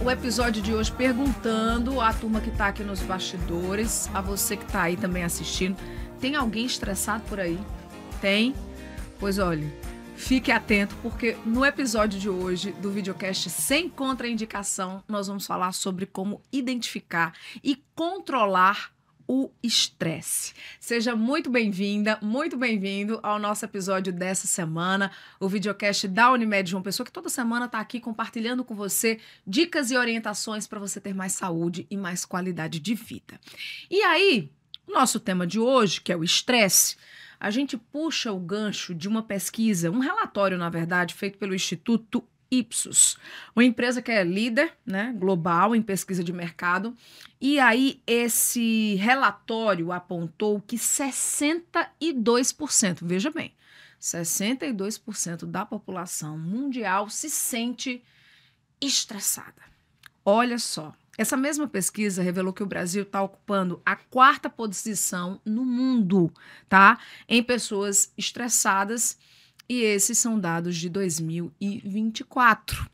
o episódio de hoje perguntando à turma que está aqui nos bastidores, a você que está aí também assistindo, tem alguém estressado por aí? Tem? Pois olha, fique atento porque no episódio de hoje do videocast Sem Contraindicação, nós vamos falar sobre como identificar e controlar o estresse. Seja muito bem-vinda, muito bem-vindo ao nosso episódio dessa semana, o videocast da Unimed João Pessoa, que toda semana está aqui compartilhando com você dicas e orientações para você ter mais saúde e mais qualidade de vida. E aí, o nosso tema de hoje, que é o estresse, a gente puxa o gancho de uma pesquisa, um relatório, na verdade, feito pelo Instituto Ipsos, uma empresa que é líder, né, global em pesquisa de mercado. E aí esse relatório apontou que 62%, veja bem, 62% da população mundial se sente estressada. Olha só, essa mesma pesquisa revelou que o Brasil está ocupando a 4ª posição no mundo, tá, em pessoas estressadas. E esses são dados de 2024.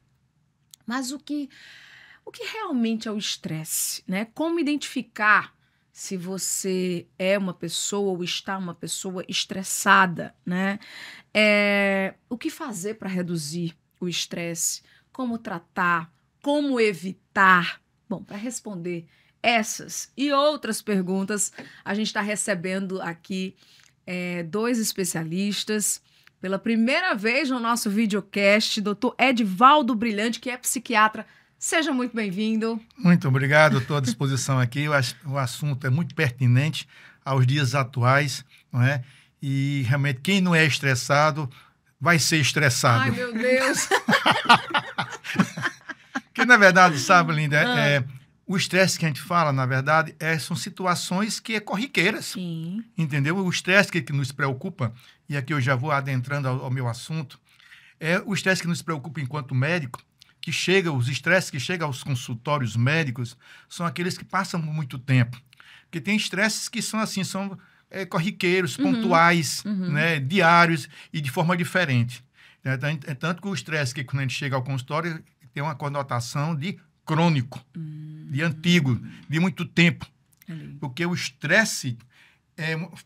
Mas o que realmente é o estresse, né? Como identificar se você é uma pessoa ou está uma pessoa estressada, né? O que fazer para reduzir o estresse? Como tratar? Como evitar? Bom, para responder essas e outras perguntas, a gente está recebendo aqui 2 especialistas. Pela primeira vez no nosso videocast, Dr. Edivaldo Brilhante, que é psiquiatra. Seja muito bem-vindo. Muito obrigado, estou à disposição aqui. O assunto é muito pertinente aos dias atuais, não é? E realmente quem não é estressado vai ser estressado. Ai, meu Deus! Porque, na verdade, sabe, Linda, o estresse que a gente fala, na verdade, são situações que é corriqueiras. Sim. Entendeu? O estresse que nos preocupa, e aqui eu já vou adentrando ao meu assunto, é o estresse que nos preocupa enquanto médico, os estresses que chegam aos consultórios médicos são aqueles que passam muito tempo. Porque tem estresses que são assim, corriqueiros, pontuais, né, diários e de forma diferente. É tanto que o estresse que quando a gente chega ao consultório tem uma conotação de crônico, de antigo, de muito tempo. Porque o estresse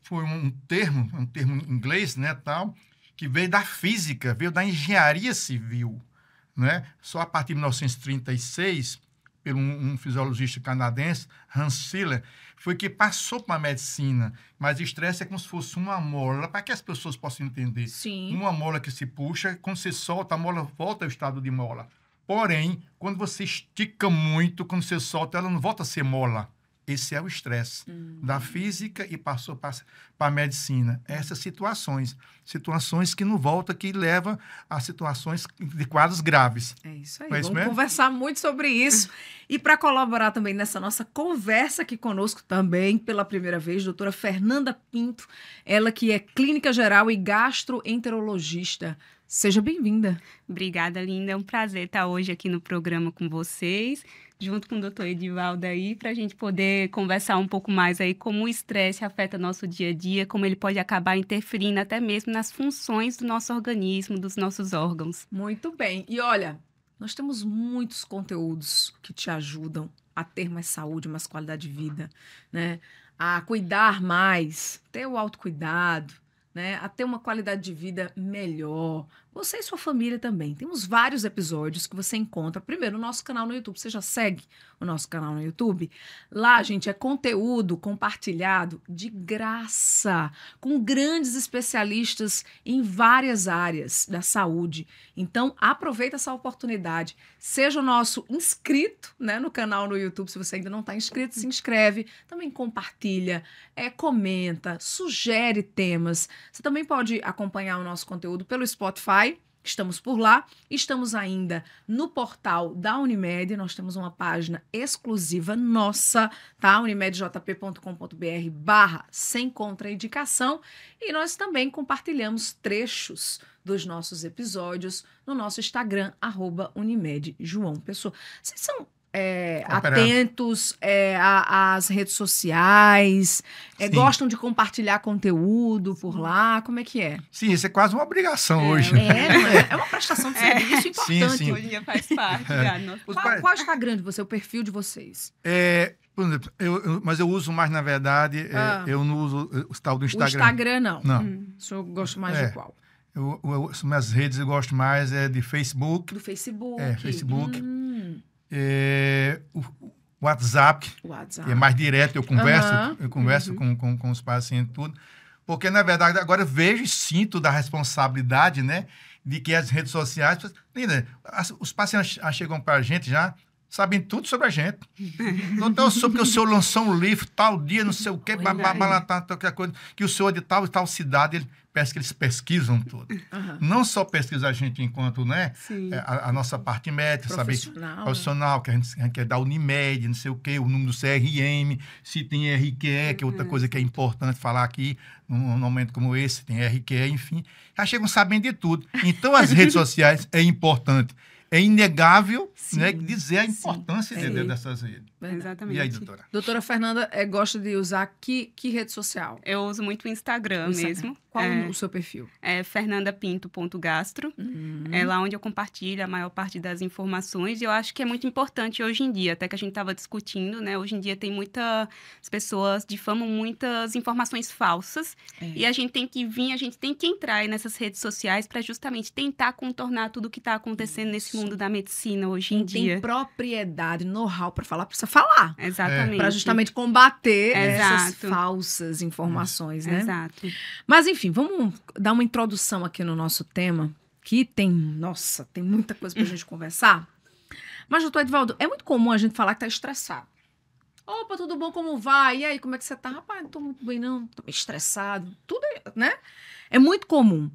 foi um termo em inglês, né, tal, que veio da física, veio da engenharia civil, né? Só a partir de 1936, por um fisiologista canadense, Hans Siller, foi que passou para a medicina. Mas o estresse é como se fosse uma mola, para que as pessoas possam entender. Sim. Uma mola que se puxa, quando você solta, a mola volta ao estado de mola. Porém, quando você estica muito, quando você solta, ela não volta a ser mola. Esse é o estresse da física e passou para a medicina. Essas situações que não voltam, que levam a situações de quadros graves. É isso aí, vamos conversar muito sobre isso. E para colaborar também nessa nossa conversa aqui conosco também, pela primeira vez, doutora Fernanda Pinto, ela que é clínica geral e gastroenterologista. Seja bem-vinda. Obrigada, Linda. É um prazer estar hoje aqui no programa com vocês, junto com o doutor Edivaldo aí, para a gente poder conversar um pouco mais aí como o estresse afeta nosso dia a dia, como ele pode acabar interferindo até mesmo nas funções do nosso organismo, dos nossos órgãos. Muito bem. E olha, nós temos muitos conteúdos que te ajudam a ter mais saúde, mais qualidade de vida, né? A cuidar mais, ter o autocuidado, né, a ter uma qualidade de vida melhor. Você e sua família também. Temos vários episódios que você encontra, primeiro, no nosso canal no YouTube. Você já segue o nosso canal no YouTube? Lá, gente, é conteúdo compartilhado de graça, com grandes especialistas em várias áreas da saúde. Então, aproveita essa oportunidade. Seja o nosso inscrito, né, no canal no YouTube. Se você ainda não está inscrito, se inscreve. Também compartilha, comenta, sugere temas. Você também pode acompanhar o nosso conteúdo pelo Spotify. Estamos por lá, estamos ainda no portal da Unimed, nós temos uma página exclusiva nossa, tá? unimedjp.com.br/sem contraindicação, e nós também compartilhamos trechos dos nossos episódios no nosso Instagram, @Unimed João Pessoa. Vocês são atentos às redes sociais, Sim. gostam de compartilhar conteúdo por lá? Como é que é? Sim, isso é quase uma obrigação hoje. Né? Não é? É uma prestação de serviço importante. Sim. Hoje em dia faz parte. Já, Qual é o Instagram de você, o perfil de vocês? Por exemplo, mas eu uso mais, na verdade, eu não uso o tal do Instagram. O Instagram, não. Não. O senhor gosta mais de qual? Minhas redes eu gosto mais de Facebook. Do Facebook. Facebook. O WhatsApp, WhatsApp. que é mais direto, eu converso com os pacientes e tudo. Porque, na verdade, agora eu vejo e sinto da responsabilidade, né? De que as redes sociais... Os pacientes chegam para a gente já, sabem tudo sobre a gente. Doutor, eu soube que o senhor lançou um livro tal dia, não sei o quê, qualquer coisa, que o senhor é de tal e tal cidade, parece que eles pesquisam tudo. Não só pesquisa a gente enquanto, né, a nossa parte médica, saber profissional, que a gente quer dar Unimed, não sei o quê, o número do CRM, se tem RQE, que é outra coisa que é importante falar aqui, num momento como esse, tem RQE, enfim. Já chegam sabendo de tudo. Então, as redes sociais é importante. É inegável, né, dizer a importância dessas redes. Exatamente. E aí, doutora? Doutora Fernanda gosta de usar que rede social? Eu uso muito o Instagram mesmo. Qual o seu perfil? É fernandapinto.gastro. É lá onde eu compartilho a maior parte das informações. E eu acho que é muito importante hoje em dia, até que a gente estava discutindo, né? Hoje em dia tem muitas pessoas difamam muitas informações falsas. E a gente tem que entrar aí nessas redes sociais para justamente tentar contornar tudo o que está acontecendo nesse mundo da medicina hoje em dia. Tem propriedade, know-how para falar, precisa falar. Exatamente. Para justamente combater essas falsas informações, né? Exato. Mas, enfim, vamos dar uma introdução aqui no nosso tema, que tem muita coisa para a gente conversar. Mas, doutor Edivaldo, é muito comum a gente falar que está estressado. Opa, tudo bom, como vai? E aí, como é que você tá? Rapaz, não estou muito bem, não. Estou meio estressado. Tudo, né? É muito comum.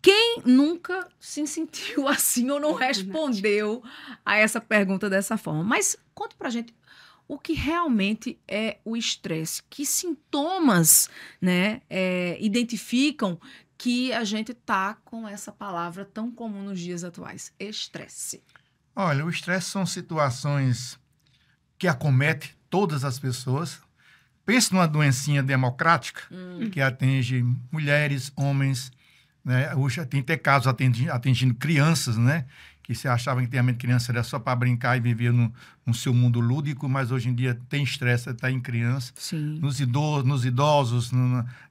Quem nunca se sentiu assim ou não respondeu a essa pergunta dessa forma? Mas conta pra gente o que realmente é o estresse. Que sintomas, né, identificam que a gente tá com essa palavra tão comum nos dias atuais? Estresse. Olha, o estresse são situações que acometem todas as pessoas. Pense numa doencinha democrática que atinge mulheres, homens, né? Hoje tem até casos atingindo crianças, né? Que se achavam que antigamente criança era só para brincar e viver no seu mundo lúdico, mas hoje em dia tem estresse, está em criança. Sim. Nos idosos,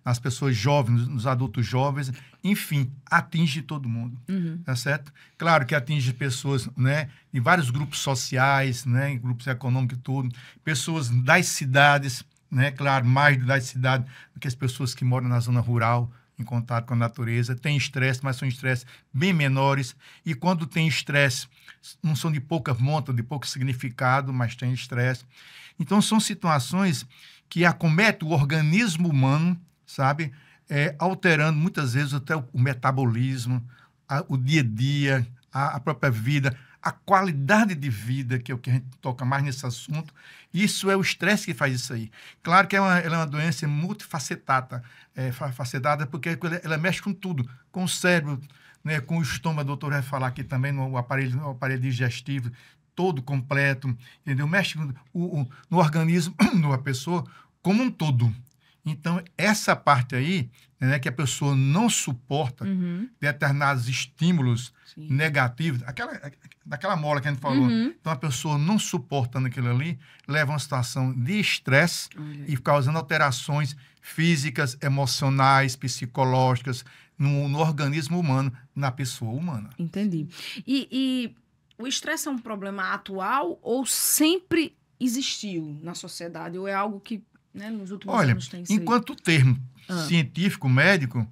nas pessoas jovens, nos adultos jovens, enfim, atinge todo mundo, tá certo? Claro que atinge pessoas, né, em vários grupos sociais, né, em grupos econômicos e tudo, pessoas das cidades, né, claro, mais das cidades do que as pessoas que moram na zona rural, em contato com a natureza. Tem estresse, mas são estresses bem menores. E quando tem estresse, não são de pouca monta, de pouco significado, mas tem estresse. Então, são situações que acometem o organismo humano, sabe? Alterando muitas vezes até o metabolismo, o dia a dia, a própria vida, a qualidade de vida, que é o que a gente toca mais nesse assunto. Isso é o estresse que faz isso aí. Claro que ela é uma doença multifacetada, porque ela mexe com tudo, com o cérebro, né, com o estômago, o doutor vai falar aqui também, no aparelho digestivo, todo completo, entendeu? Mexe no organismo de uma pessoa como um todo. Então, essa parte aí, né, que a pessoa não suporta determinados estímulos negativos, daquela mola que a gente falou. Então, a pessoa não suportando aquilo ali, leva a uma situação de estresse e causando alterações físicas, emocionais, psicológicas no organismo humano, na pessoa humana. Entendi. E o estresse é um problema atual ou sempre existiu na sociedade? Ou é algo que, né, nos últimos anos tem sido? Enquanto termo científico, médico,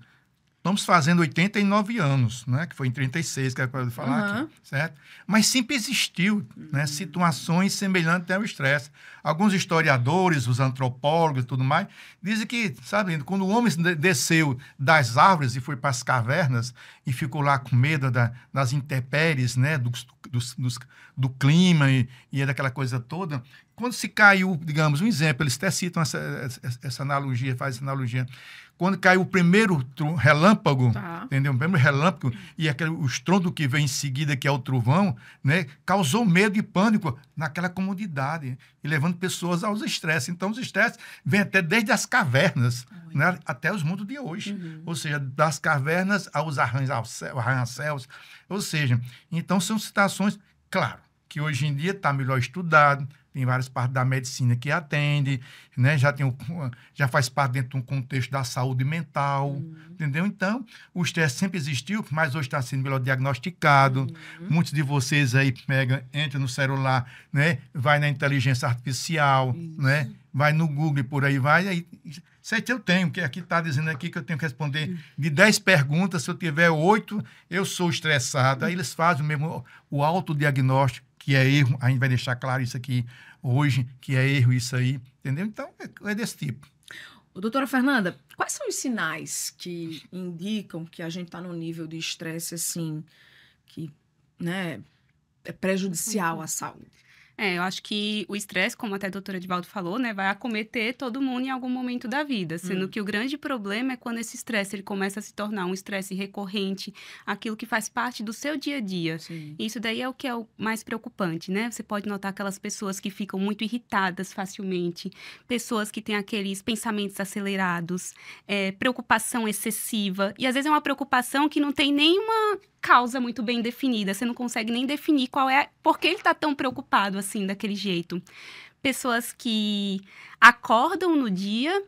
estamos fazendo 89 anos, né? Que foi em 36, que eu acabei de falar aqui, certo? Mas sempre existiu, né, situações semelhantes ao estresse. Alguns historiadores, os antropólogos e tudo mais, dizem que, sabe, quando o homem desceu das árvores e foi para as cavernas e ficou lá com medo das intempéries, né, do clima e daquela coisa toda, quando se caiu, digamos, um exemplo, eles até citam essa analogia, faz essa analogia. Quando caiu o primeiro relâmpago, entendeu? O primeiro relâmpago e o estrondo que vem em seguida, que é o trovão, né? Causou medo e pânico naquela comunidade e levando pessoas aos estresses. Então, os estresses vêm até desde as cavernas, né? Até os mundos de hoje. Ou seja, das cavernas aos arranha-céus. Ou seja, então são situações, claro, que hoje em dia está melhor estudado, tem várias partes da medicina que atende, né? Já faz parte dentro de um contexto da saúde mental, entendeu? Então, o estresse sempre existiu, mas hoje está sendo melhor diagnosticado. Muitos de vocês aí entra no celular, né? Vai na inteligência artificial, né? Vai no Google e por aí vai. Aí, isso aí eu tenho, que aqui está dizendo aqui que eu tenho que responder de 10 perguntas, se eu tiver 8, eu sou estressado. Aí eles fazem mesmo o autodiagnóstico, que é erro, a gente vai deixar claro isso aqui hoje, que é erro isso aí, entendeu? Então, é desse tipo. Doutora Fernanda, quais são os sinais que indicam que a gente está num nível de estresse, assim, que, né, é prejudicial à saúde? Eu acho que o estresse, como até a doutora Edivaldo falou, né, vai acometer todo mundo em algum momento da vida, sendo que o grande problema é quando esse estresse ele começa a se tornar um estresse recorrente, aquilo que faz parte do seu dia a dia. Sim. Isso daí é o que é o mais preocupante, né? Você pode notar aquelas pessoas que ficam muito irritadas facilmente, pessoas que têm aqueles pensamentos acelerados, preocupação excessiva, e às vezes é uma preocupação que não tem nenhuma causa muito bem definida, você não consegue nem definir por que ele está tão preocupado assim, daquele jeito. Pessoas que acordam no dia,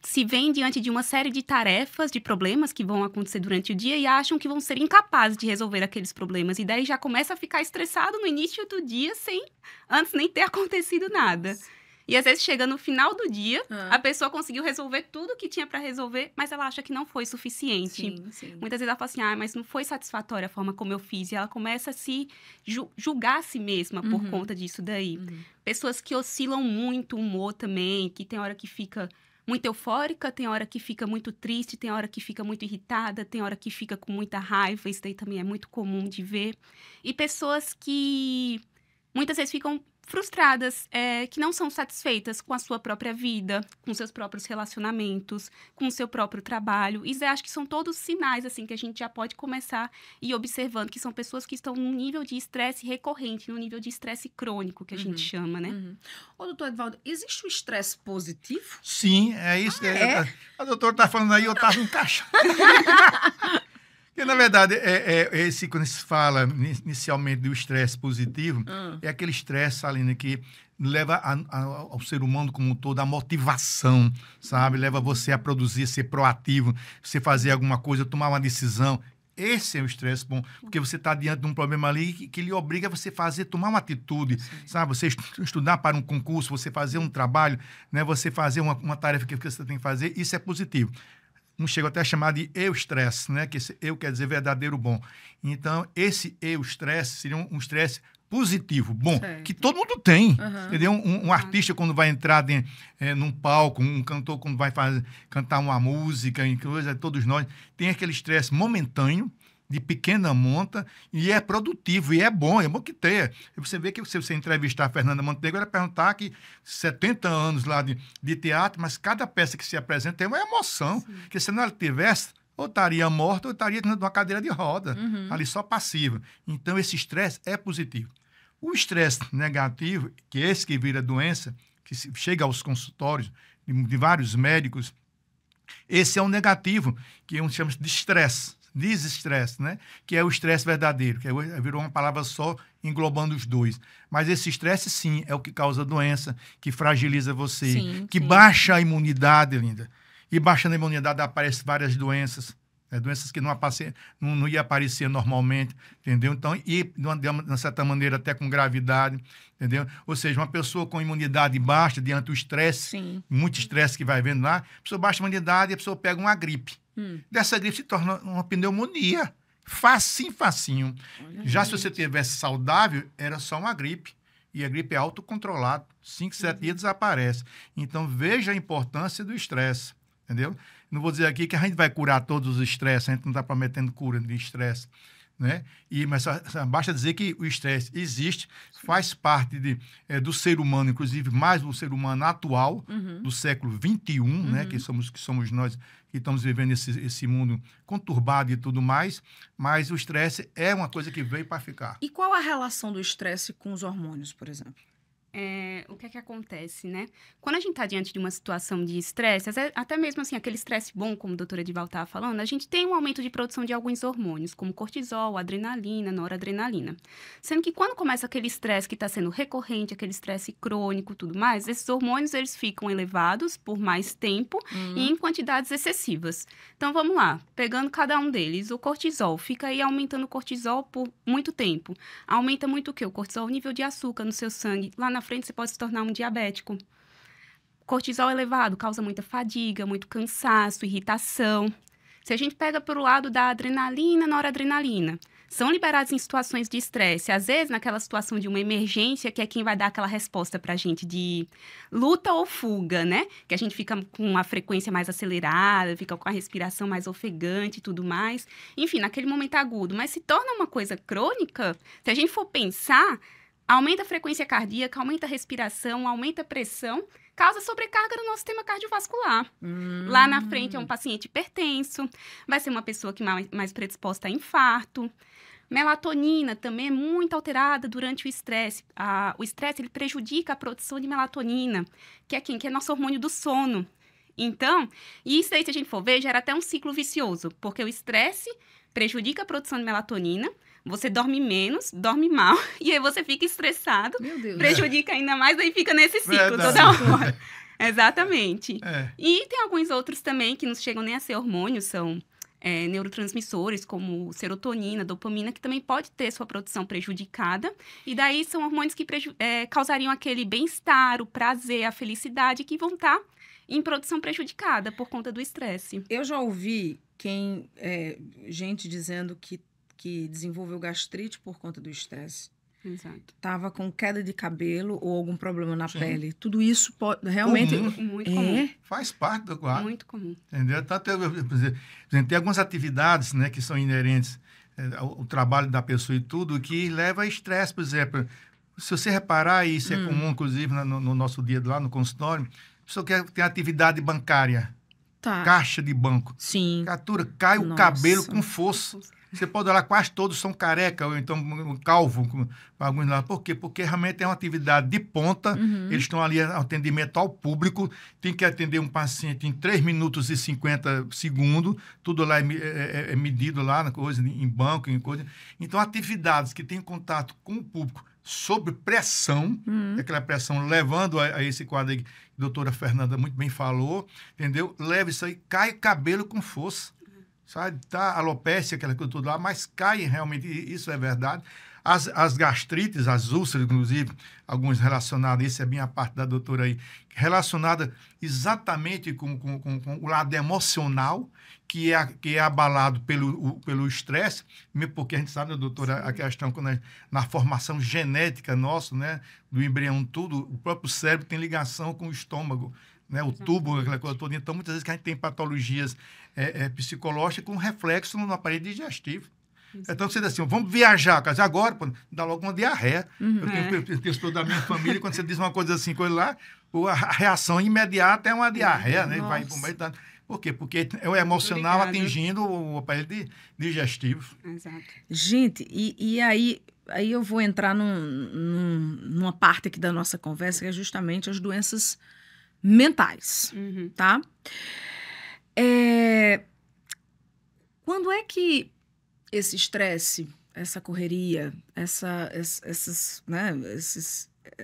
se veem diante de uma série de tarefas, de problemas que vão acontecer durante o dia e acham que vão ser incapazes de resolver aqueles problemas. E daí já começa a ficar estressado no início do dia, antes nem ter acontecido nada. Nossa. E às vezes chega no final do dia, a pessoa conseguiu resolver tudo o que tinha para resolver, mas ela acha que não foi suficiente. Sim. Muitas vezes ela fala assim, mas não foi satisfatória a forma como eu fiz. E ela começa a se julgar a si mesma por conta disso daí. Pessoas que oscilam muito o humor também, que tem hora que fica muito eufórica, tem hora que fica muito triste, tem hora que fica muito irritada, tem hora que fica com muita raiva. Isso daí também é muito comum de ver. E pessoas que muitas vezes ficam frustradas, que não são satisfeitas com a sua própria vida, com seus próprios relacionamentos, com o seu próprio trabalho. E eu acho que são todos sinais assim que a gente já pode começar e ir observando que são pessoas que estão num nível de estresse recorrente, num nível de estresse crônico, que a gente chama, né? Ô, doutor Edivaldo, existe o estresse positivo? Sim, é isso. A doutora está falando aí, eu estava encaixando. Porque, na verdade, quando se fala inicialmente do estresse positivo, é aquele estresse, Salina, que leva ao ser humano como um todo a motivação, sabe? Leva você a produzir, ser proativo, você fazer alguma coisa, tomar uma decisão. Esse é o estresse bom, porque você está diante de um problema ali que lhe obriga a você tomar uma atitude, sabe? Você estudar para um concurso, você fazer um trabalho, né? Você fazer uma tarefa que você tem que fazer, isso é positivo. Um chega até a chamar de eu-estresse, né? Que esse eu quer dizer verdadeiro bom. Então, esse eu-estresse seria um estresse positivo, bom, que todo mundo tem, entendeu? Um artista, quando vai entrar num palco, um cantor, quando vai cantar uma música, todos nós, tem aquele estresse momentâneo, de pequena monta, e é produtivo, e é bom que tenha. Você vê que se você entrevistar a Fernanda Montenegro, ela perguntar que 70 anos lá de teatro, mas cada peça que se apresenta tem uma emoção, que se não ela tivesse, ou estaria morta, ou estaria numa cadeira de roda, ali só passiva. Então, esse estresse é positivo. O estresse negativo, que é esse que vira doença, que chega aos consultórios de vários médicos, esse é o negativo, que chama de estresse. Desestresse, né? Que é o estresse verdadeiro, que virou uma palavra só, englobando os dois. Mas esse estresse, sim, é o que causa doença, que fragiliza você, que baixa a imunidade, linda. E baixando a imunidade aparecem várias doenças, doenças que não iam aparecer normalmente, entendeu? Então, e de uma certa maneira até com gravidade, entendeu? Ou seja, uma pessoa com imunidade baixa, diante do estresse, muito estresse que vai vendo lá, a pessoa baixa a imunidade e a pessoa pega uma gripe. Dessa gripe se torna uma pneumonia. Facinho. Já se você tivesse saudável, era só uma gripe. E a gripe é autocontrolada. 5, 7 dias desaparece. Então, veja a importância do estresse. Entendeu? Não vou dizer aqui que a gente vai curar todos os estresses. A gente não está prometendo cura de estresse. né? Mas basta dizer que o estresse existe, faz parte do ser humano, inclusive mais do ser humano atual, do século XXI, né? Que somos nós que estamos vivendo esse mundo conturbado e tudo mais, mas o estresse é uma coisa que veio para ficar. E qual a relação do estresse com os hormônios, por exemplo? O que é que acontece, né? Quando a gente está diante de uma situação de estresse, até mesmo assim, aquele estresse bom, como a doutora Edivalda estava falando, a gente tem um aumento de produção de alguns hormônios, como cortisol, adrenalina, noradrenalina. Sendo que quando começa aquele estresse que está sendo recorrente, aquele estresse crônico e tudo mais, esses hormônios eles ficam elevados por mais tempo e em quantidades excessivas. Então, vamos lá, pegando cada um deles, o cortisol, fica aí aumentando o cortisol por muito tempo. Aumenta muito o quê? O cortisol, o nível de açúcar no seu sangue, lá na frente você pode se tornar um diabético. Cortisol elevado causa muita fadiga, muito cansaço, irritação. Se a gente pega pelo lado da adrenalina, noradrenalina, são liberados em situações de estresse. Às vezes, naquela situação de uma emergência, que é quem vai dar aquela resposta pra gente de luta ou fuga, né? Que a gente fica com uma frequência mais acelerada, fica com a respiração mais ofegante e tudo mais. Enfim, naquele momento agudo. Mas se torna uma coisa crônica, se a gente for pensar, aumenta a frequência cardíaca, aumenta a respiração, aumenta a pressão, causa sobrecarga no nosso sistema cardiovascular. Lá na frente é um paciente hipertenso, vai ser uma pessoa que mais predisposta a infarto. Melatonina também é muito alterada durante o estresse. O estresse ele prejudica a produção de melatonina, que é quem? Que é nosso hormônio do sono. Então, isso aí, se a gente for ver, gera até um ciclo vicioso, porque o estresse prejudica a produção de melatonina, você dorme menos, dorme mal, e aí você fica estressado, prejudica ainda mais, aí fica nesse ciclo toda hora. Exatamente. E tem alguns outros também que não chegam nem a ser hormônios, são neurotransmissores, como serotonina, dopamina, que também pode ter sua produção prejudicada, e daí são hormônios que causariam aquele bem-estar, o prazer, a felicidade, que vão estar em produção prejudicada por conta do estresse. Eu já ouvi gente dizendo que desenvolveu gastrite por conta do estresse. Exato. Tava com queda de cabelo ou algum problema na pele. Tudo isso pode realmente... Muito comum. Faz parte do quadro. Muito comum. Entendeu? Tem algumas atividades, né, que são inerentes ao trabalho da pessoa e tudo, que leva a estresse, por exemplo. Se você reparar, isso é comum, inclusive, no nosso dia lá no consultório, a pessoa quer ter atividade bancária. Caixa de banco. Sim. Catura, cai o cabelo com força. Você pode olhar, quase todos são careca, ou então calvo, alguns lá. Por quê? Porque realmente é uma atividade de ponta, eles estão ali ao atendimento ao público, tem que atender um paciente em 3 minutos e 50 segundos, tudo lá é medido lá, na coisa, em banco, em coisa. Então, atividades que têm contato com o público sob pressão, aquela pressão levando a esse quadro aí que a doutora Fernanda muito bem falou, entendeu? Leva isso aí, cai o cabelo com força. Sabe? Tá alopécia, aquela coisa toda lá, mas cai realmente, isso é verdade. As gastrites, as úlceras, inclusive, alguns relacionados, isso é bem a parte da doutora aí, relacionada exatamente com o lado emocional, que é abalado pelo estresse, mesmo porque a gente sabe, doutora, a questão na formação genética nossa, né, do embrião, tudo, o próprio cérebro tem ligação com o estômago, né, o tubo, aquela coisa toda. Então, muitas vezes que a gente tem patologias psicológicas com reflexo no aparelho digestivo. Então, você diz assim, vamos viajar, agora, pô, dá logo uma diarreia. Eu tenho pessoas da minha família, quando você diz uma coisa assim, coisa lá, a reação imediata é uma diarreia, né? Vai pro meio da... Por quê? Porque é o emocional atingindo o aparelho digestivo. Exato. Gente, e aí eu vou entrar numa parte aqui da nossa conversa, que é justamente as doenças mentais, tá? Quando é que esse estresse, essa correria,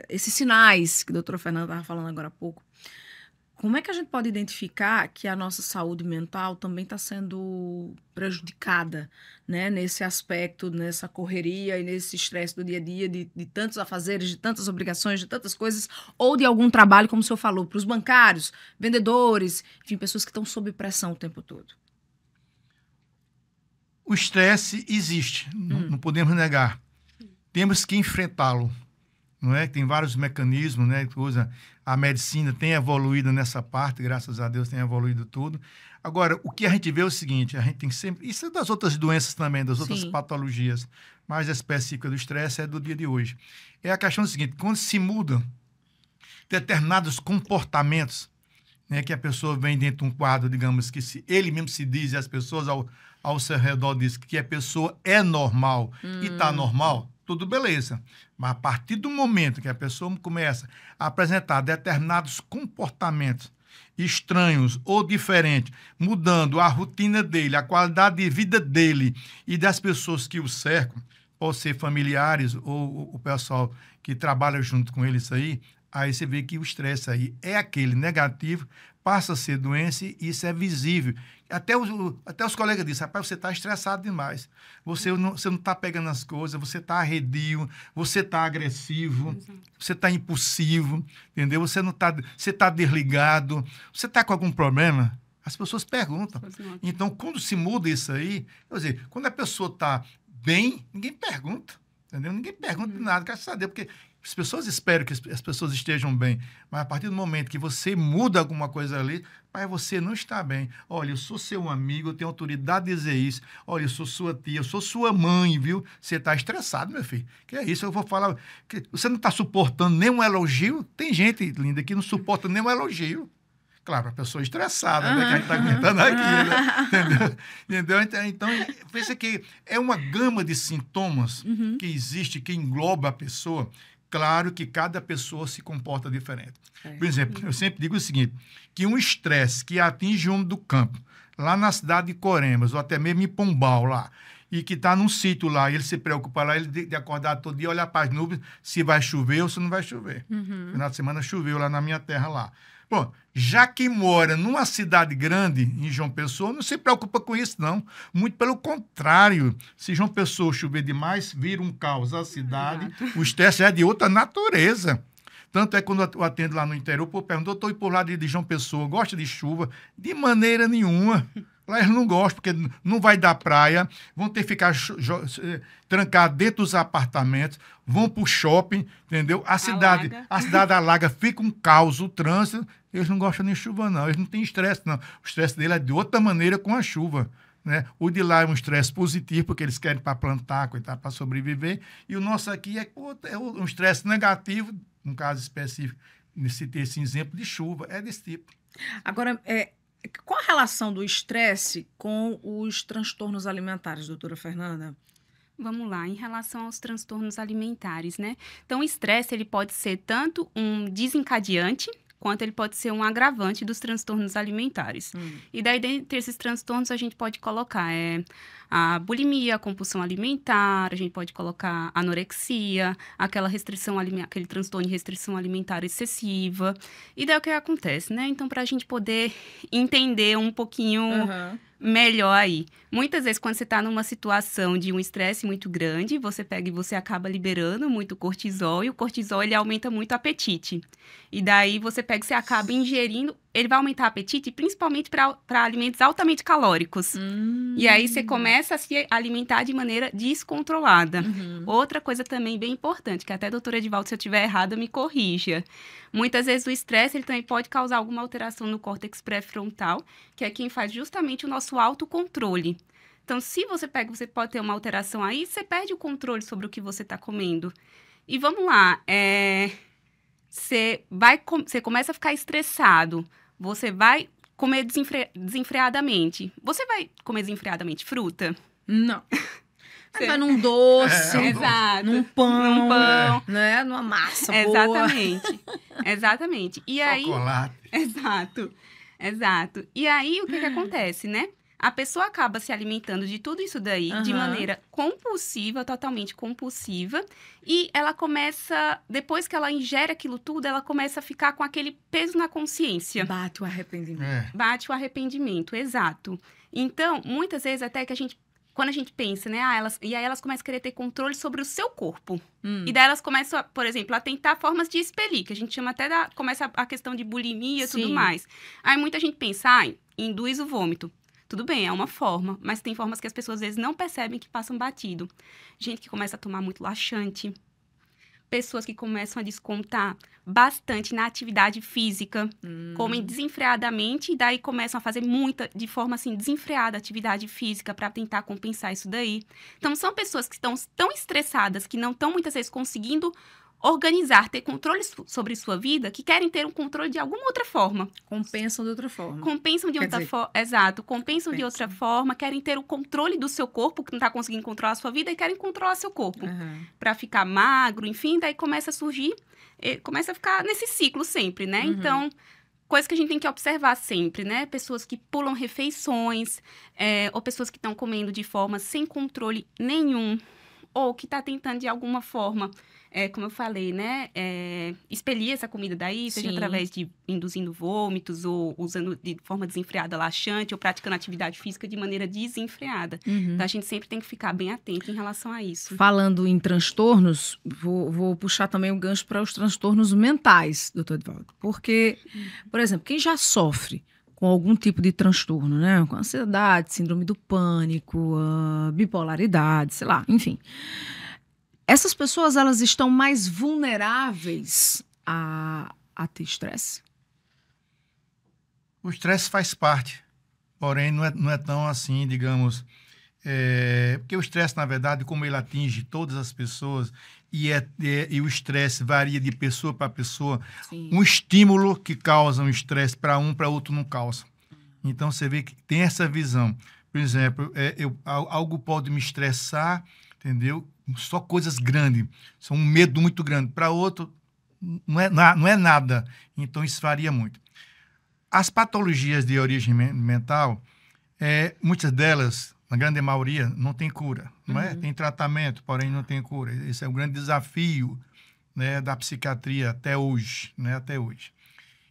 esses sinais que a doutora Fernanda estava falando agora há pouco, como é que a gente pode identificar que a nossa saúde mental também está sendo prejudicada, né? Nesse aspecto, nessa correria e nesse estresse do dia a dia, de tantos afazeres, de tantas obrigações, de tantas coisas, ou de algum trabalho, como o senhor falou, para os bancários, vendedores, enfim, pessoas que estão sob pressão o tempo todo? O estresse existe, não podemos negar. Temos que enfrentá-lo, não é? Tem vários mecanismos, né? Que usa. A medicina tem evoluído nessa parte, graças a Deus tem evoluído tudo. Agora, o que a gente vê é o seguinte, a gente tem sempre... Isso é das outras doenças também, das outras patologias, mais específica do estresse é do dia de hoje. É a questão seguinte, quando se mudam determinados comportamentos, né, que a pessoa vem dentro de um quadro, digamos, que ele mesmo se diz, e as pessoas ao seu redor dizem que a pessoa é normal e está normal, tudo beleza. Mas a partir do momento que a pessoa começa a apresentar determinados comportamentos estranhos ou diferentes, mudando a rotina dele, a qualidade de vida dele e das pessoas que o cercam, pode ser familiares ou o pessoal que trabalha junto com ele, isso aí você vê que o estresse aí é aquele negativo, passa a ser doença e isso é visível. Até os colegas dizem, rapaz, você está estressado demais. Você não está pegando as coisas, você está arredio, você está agressivo, você está impulsivo, entendeu? Você está desligado, você está com algum problema? As pessoas perguntam. Então, quando se muda isso aí, quer dizer, quando a pessoa está bem, ninguém pergunta, entendeu? Ninguém pergunta nada, quer saber, porque as pessoas esperam que as pessoas estejam bem, mas a partir do momento que você muda alguma coisa ali, mas você não está bem. Olha, eu sou seu amigo, eu tenho autoridade de dizer isso. Olha, eu sou sua tia, eu sou sua mãe, viu? Você está estressado, meu filho. Que é isso? Eu vou falar... Que você não está suportando nenhum elogio? Tem gente, linda, que não suporta nenhum elogio. Claro, a pessoa estressada, né? Que a gente está aguentando aqui, né? Entendeu? Então, pensa que é uma gama de sintomas que existe, que engloba a pessoa. Claro que cada pessoa se comporta diferente. Por exemplo, eu sempre digo o seguinte, que um estresse que atinge o homem do campo, lá na cidade de Coremas, ou até mesmo em Pombal, lá, e que está num sítio lá, e ele se preocupa lá, ele de acordar todo dia, olhar para as nuvens, se vai chover ou se não vai chover. No final de semana choveu lá na minha terra lá. Bom, já que mora numa cidade grande, em João Pessoa, não se preocupa com isso, não. Muito pelo contrário. Se João Pessoa chover demais, vira um caos a cidade. O estresse é de outra natureza. Tanto é que quando eu atendo lá no interior, o povo pergunta, doutor, e por lá de João Pessoa, gosta de chuva? De maneira nenhuma. Lá eles não gostam, porque não vai dar praia, vão ter que ficar trancados dentro dos apartamentos, vão para o shopping, entendeu? A cidade alaga, fica um caos, o trânsito. Eles não gostam nem de chuva, não. Eles não têm estresse, não. O estresse dele é de outra maneira com a chuva. Né? O de lá é um estresse positivo, porque eles querem para plantar, para sobreviver. E o nosso aqui é um estresse negativo, no caso específico, esse exemplo de chuva, é desse tipo. Agora, qual a relação do estresse com os transtornos alimentares, doutora Fernanda? Vamos lá, em relação aos transtornos alimentares, né? Então, o estresse, ele pode ser tanto um desencadeante, quanto ele pode ser um agravante dos transtornos alimentares. E daí, dentre esses transtornos, a gente pode colocar a bulimia, a compulsão alimentar, a gente pode colocar a anorexia, aquele transtorno de restrição alimentar excessiva. E daí, o que acontece, né? Então, para a gente poder entender um pouquinho melhor aí. Muitas vezes, quando você está numa situação de um estresse muito grande, você pega e você acaba liberando muito cortisol, e o cortisol, ele aumenta muito o apetite. E daí, você pega e você acaba ingerindo, ele vai aumentar o apetite, principalmente para alimentos altamente calóricos. E aí, você começa a se alimentar de maneira descontrolada. Outra coisa também bem importante, que até a doutora Edivaldo, se eu estiver errada, me corrija. Muitas vezes, o estresse, ele também pode causar alguma alteração no córtex pré-frontal, que é quem faz justamente o nosso autocontrole. Então, se você pode ter uma alteração aí, você perde o controle sobre o que você está comendo. E vamos lá, você começa a ficar estressado, você vai comer desenfreadamente. Você vai comer desenfreadamente fruta? Não. Você vai num doce, exato, num pão, né? Numa massa exatamente, boa. Exatamente. E chocolate. Aí, exato. E aí, o que acontece, né? A pessoa acaba se alimentando de tudo isso daí de maneira compulsiva, totalmente compulsiva. E ela começa, depois que ela ingere aquilo tudo, ela começa a ficar com aquele peso na consciência. Bate o arrependimento. Bate o arrependimento, exato. Então, muitas vezes até que quando a gente pensa, né? E aí elas começam a querer ter controle sobre o seu corpo. E daí elas começam, por exemplo, a tentar formas de expelir, que a gente chama até começa a questão de bulimia e tudo mais. Aí muita gente pensa, induz o vômito. Tudo bem, é uma forma, mas tem formas que as pessoas às vezes não percebem que passam batido. Gente que começa a tomar muito laxante, pessoas que começam a descontar bastante na atividade física, comem desenfreadamente e daí começam a fazer de forma assim, desenfreada atividade física para tentar compensar isso daí. Então, são pessoas que estão tão estressadas que não estão muitas vezes conseguindo organizar, ter controle sobre sua vida, que querem ter um controle de alguma outra forma. Compensam de outra forma. Compensam de outra forma, exato. Compensam de outra forma, querem ter o controle do seu corpo, que não está conseguindo controlar a sua vida, e querem controlar seu corpo. Para ficar magro, enfim, daí começa a surgir, começa a ficar nesse ciclo sempre, né? Então, coisa que a gente tem que observar sempre, né? Pessoas que pulam refeições, ou pessoas que estão comendo de forma sem controle nenhum, ou que está tentando de alguma forma, como eu falei, né, expelir essa comida daí, seja através de induzindo vômitos, ou usando de forma desenfreada laxante, ou praticando atividade física de maneira desenfreada. Então, a gente sempre tem que ficar bem atento em relação a isso. Falando em transtornos, vou puxar também o gancho para os transtornos mentais, doutor Edivaldo. Porque, por exemplo, quem já sofre com algum tipo de transtorno, né, com ansiedade, síndrome do pânico, bipolaridade, sei lá, enfim... Essas pessoas, elas estão mais vulneráveis a ter estresse? O estresse faz parte, porém não é tão assim, digamos... porque o estresse, na verdade, como ele atinge todas as pessoas, e o estresse varia de pessoa para pessoa, um estímulo que causa um estresse para outro não causa. Então, você vê que tem essa visão. Por exemplo, algo pode me estressar, entendeu? Só coisas grandes, são um medo muito grande. Para outro, não é nada. Então, isso varia muito. As patologias de origem mental, muitas delas, na grande maioria, não tem cura. Não é? Tem tratamento, porém não tem cura. Esse é o grande desafio, né, da psiquiatria até hoje. Né, até hoje.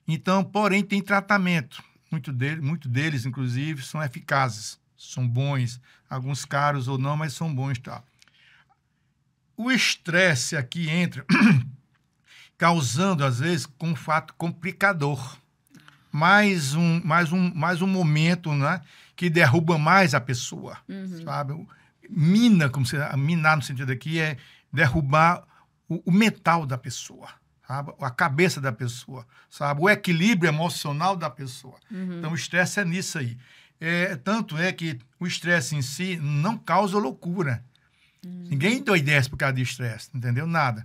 Então, porém, tem tratamento. Muitos deles, inclusive, são eficazes, são bons. Alguns caros ou não, mas são bons, tá? O estresse aqui entra causando, às vezes, um fato complicador. Mais um momento, né, que derruba mais a pessoa. Sabe? Minar no sentido aqui é derrubar o mental da pessoa, sabe? A cabeça da pessoa, sabe? O equilíbrio emocional da pessoa. Então, o estresse é nisso aí. Tanto é que o estresse em si não causa loucura. Ninguém endoidece por causa de estresse, entendeu? Nada.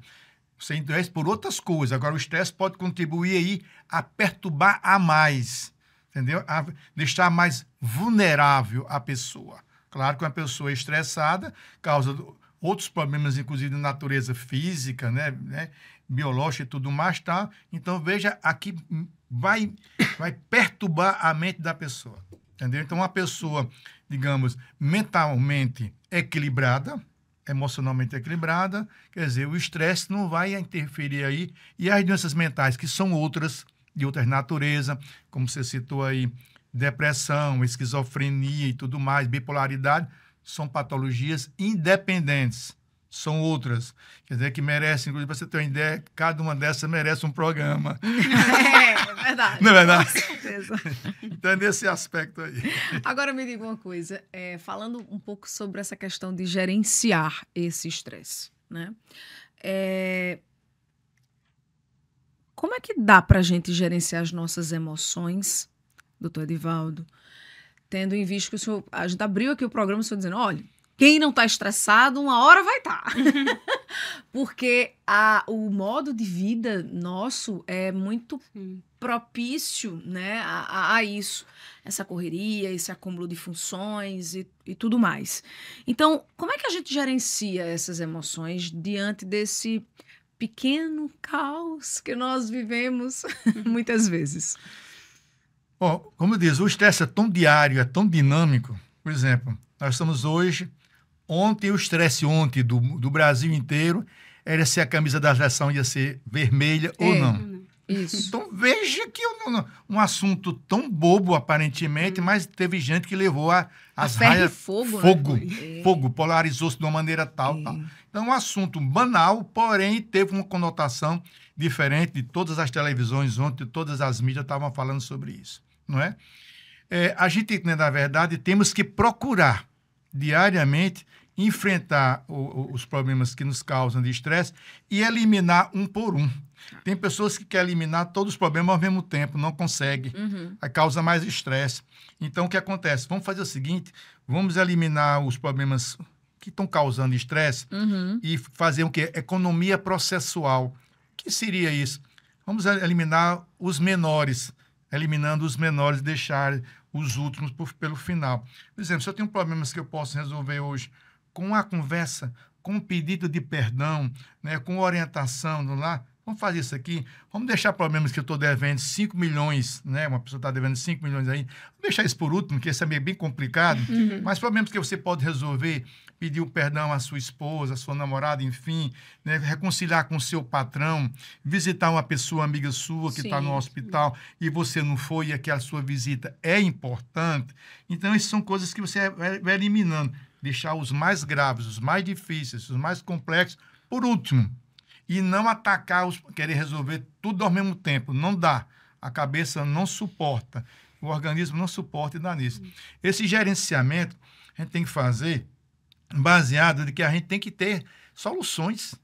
Você endoidece por outras coisas. Agora, o estresse pode contribuir aí a perturbar a mais, entendeu? A deixar mais vulnerável a pessoa. Claro que uma pessoa estressada causa outros problemas, inclusive de natureza física, né? Biológica e tudo mais, tá? Então, veja, aqui vai perturbar a mente da pessoa, entendeu? Então, uma pessoa, digamos, mentalmente equilibrada, emocionalmente equilibrada, quer dizer, o estresse não vai interferir aí. E as doenças mentais, que são outras, de outras natureza, como você citou aí, depressão, esquizofrenia e tudo mais, bipolaridade, são patologias independentes, são outras. Quer dizer, que merecem, inclusive, para você ter uma ideia, cada uma dessas merece um programa. É verdade. Não é verdade? Com certeza. Então, é nesse aspecto aí. Agora, me diga uma coisa, falando um pouco sobre essa questão de gerenciar esse estresse, né? Como é que dá para a gente gerenciar as nossas emoções, doutor Edivaldo, tendo em vista que a gente abriu aqui o programa, o senhor dizendo, olha, quem não está estressado, uma hora vai estar. Porque o modo de vida nosso é muito propício, né, a isso. Essa correria, esse acúmulo de funções e tudo mais. Então, como é que a gente gerencia essas emoções diante desse pequeno caos que nós vivemos muitas vezes? Como diz, o estresse é tão diário, é tão dinâmico. Por exemplo, nós estamos hoje... Ontem, o estresse do Brasil inteiro era se a camisa da seleção ia ser vermelha ou não. Isso. Então, veja que um assunto tão bobo, aparentemente, mas teve gente que levou as raias... Fogo, né? Fogo, polarizou-se de uma maneira tal. Então, um assunto banal, porém, teve uma conotação diferente de todas as televisões ontem, todas as mídias estavam falando sobre isso, não é? A gente, na verdade, temos que procurar diariamente enfrentar os problemas que nos causam de estresse e eliminar um por um. Tem pessoas que querem eliminar todos os problemas ao mesmo tempo, não conseguem. Aí causa mais estresse. Então, o que acontece? Vamos fazer o seguinte, vamos eliminar os problemas que estão causando estresse e fazer o quê? Economia processual. O que seria isso? Vamos eliminar os menores, eliminando os menores, deixar os últimos pelo final. Por exemplo, se eu tenho problemas que eu posso resolver hoje com a conversa, com um pedido de perdão, né, com orientação do lar, vamos fazer isso aqui, vamos deixar problemas que eu estou devendo 5 milhões, né, uma pessoa está devendo 5 milhões aí, vamos deixar isso por último, que esse é meio bem complicado, mas problemas que você pode resolver, pedir o perdão à sua esposa, à sua namorada, enfim, né, reconciliar com o seu patrão, visitar uma pessoa amiga sua que está no hospital e você não foi e aquela sua visita é importante. Então, essas são coisas que você vai eliminando, deixar os mais graves, os mais difíceis, os mais complexos, por último. E não atacar, querer resolver tudo ao mesmo tempo. Não dá. A cabeça não suporta. O organismo não suporta e dá nisso. Esse gerenciamento a gente tem que fazer baseado de que a gente tem que ter soluções.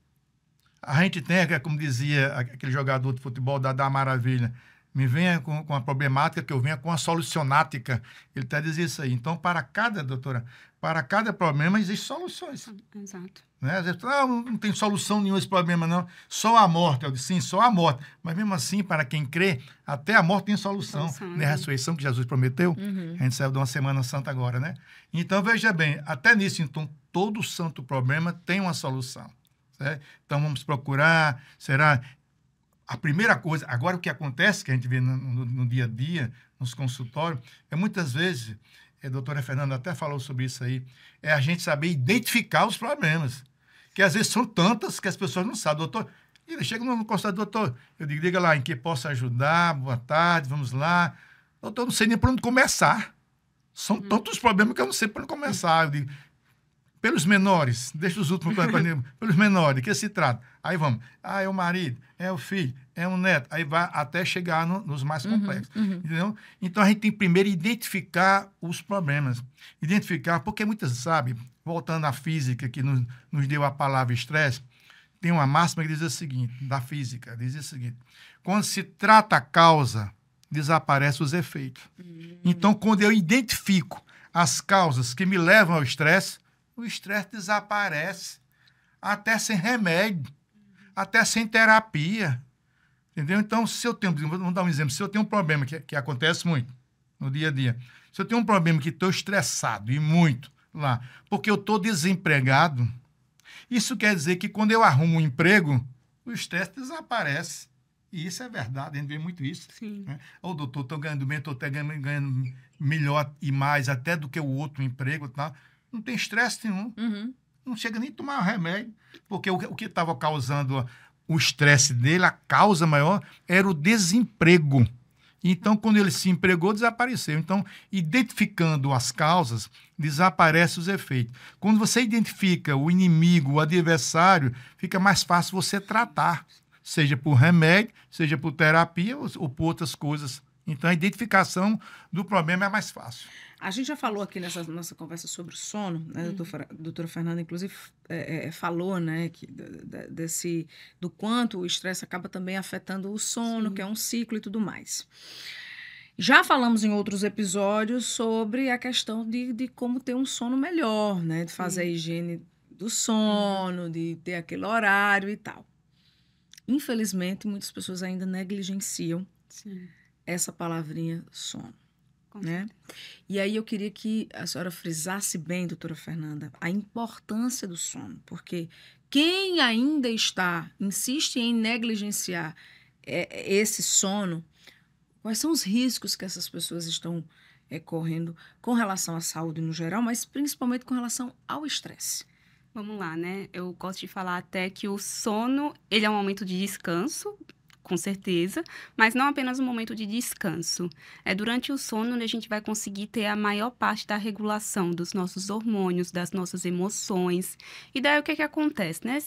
A gente tem, como dizia aquele jogador de futebol da Maravilha, me venha com a problemática que eu venha com a solucionática. Ele até dizia isso aí. Então, doutora, para cada problema existem soluções. Exato. Né? Às vezes, não tem solução nenhuma esse problema, não. Só a morte. Eu disse, sim, só a morte. Mas mesmo assim, para quem crê, até a morte tem solução. Né? A ressurreição que Jesus prometeu. A gente saiu de uma Semana Santa agora, né? Então, veja bem, até nisso, então, todo santo problema tem uma solução. Certo? Então, vamos procurar, será... A primeira coisa, agora o que acontece, que a gente vê no dia a dia, nos consultórios, é muitas vezes, a doutora Fernanda até falou sobre isso aí, é a gente saber identificar os problemas, que às vezes são tantas que as pessoas não sabem. Doutor, ele chega no consultório, doutor, eu digo, diga lá, em que posso ajudar, boa tarde, vamos lá. Doutor, eu não sei nem por onde começar. São tantos problemas que eu não sei por onde começar. Eu digo, pelos menores, deixa os últimos pelos menores, de que se trata? Aí vamos, é o marido, é o filho, é o neto, aí vai até chegar nos mais complexos, entendeu? Então, a gente tem que primeiro identificar os problemas, porque muitas, sabe, voltando à física, que nos deu a palavra estresse, tem uma máxima que diz o seguinte, da física, diz o seguinte, quando se trata a causa, desaparecem os efeitos. Então, quando eu identifico as causas que me levam ao estresse, o estresse desaparece, até sem remédio, até sem terapia, entendeu? Então, se eu tenho, vamos dar um exemplo, se eu tenho um problema que acontece muito no dia a dia, se eu tenho um problema que estou estressado e muito lá, porque eu estou desempregado, isso quer dizer que quando eu arrumo um emprego, o estresse desaparece. E isso é verdade, a gente vê muito isso. Né? Ô, doutor, estou ganhando bem, estou até ganhando melhor e mais até do que o outro emprego, tá? Não tem estresse nenhum. Não chega nem a tomar remédio. Porque o que estava causando o estresse dele, a causa maior, era o desemprego. Então, quando ele se empregou, desapareceu. Então, identificando as causas, desaparecem os efeitos. Quando você identifica o inimigo, o adversário, fica mais fácil você tratar. Seja por remédio, seja por terapia ou por outras coisas. Então, a identificação do problema é mais fácil. A gente já falou aqui nessa nossa conversa sobre o sono, né? A doutora Fernanda, inclusive, falou, né, do quanto o estresse acaba também afetando o sono, que é um ciclo e tudo mais. Já falamos em outros episódios sobre a questão de como ter um sono melhor, né? De fazer a higiene do sono, de ter aquele horário e tal. Infelizmente, muitas pessoas ainda negligenciam essa palavrinha sono. Né? E aí eu queria que a senhora frisasse bem, doutora Fernanda, a importância do sono, porque quem ainda insiste em negligenciar esse sono, quais são os riscos que essas pessoas estão correndo com relação à saúde no geral, mas principalmente com relação ao estresse? Vamos lá, né? Eu gosto de falar até que o sono, ele é um momento de descanso, com certeza, mas não apenas um momento de descanso. É durante o sono onde a gente vai conseguir ter a maior parte da regulação dos nossos hormônios, das nossas emoções. E daí o que acontece, né?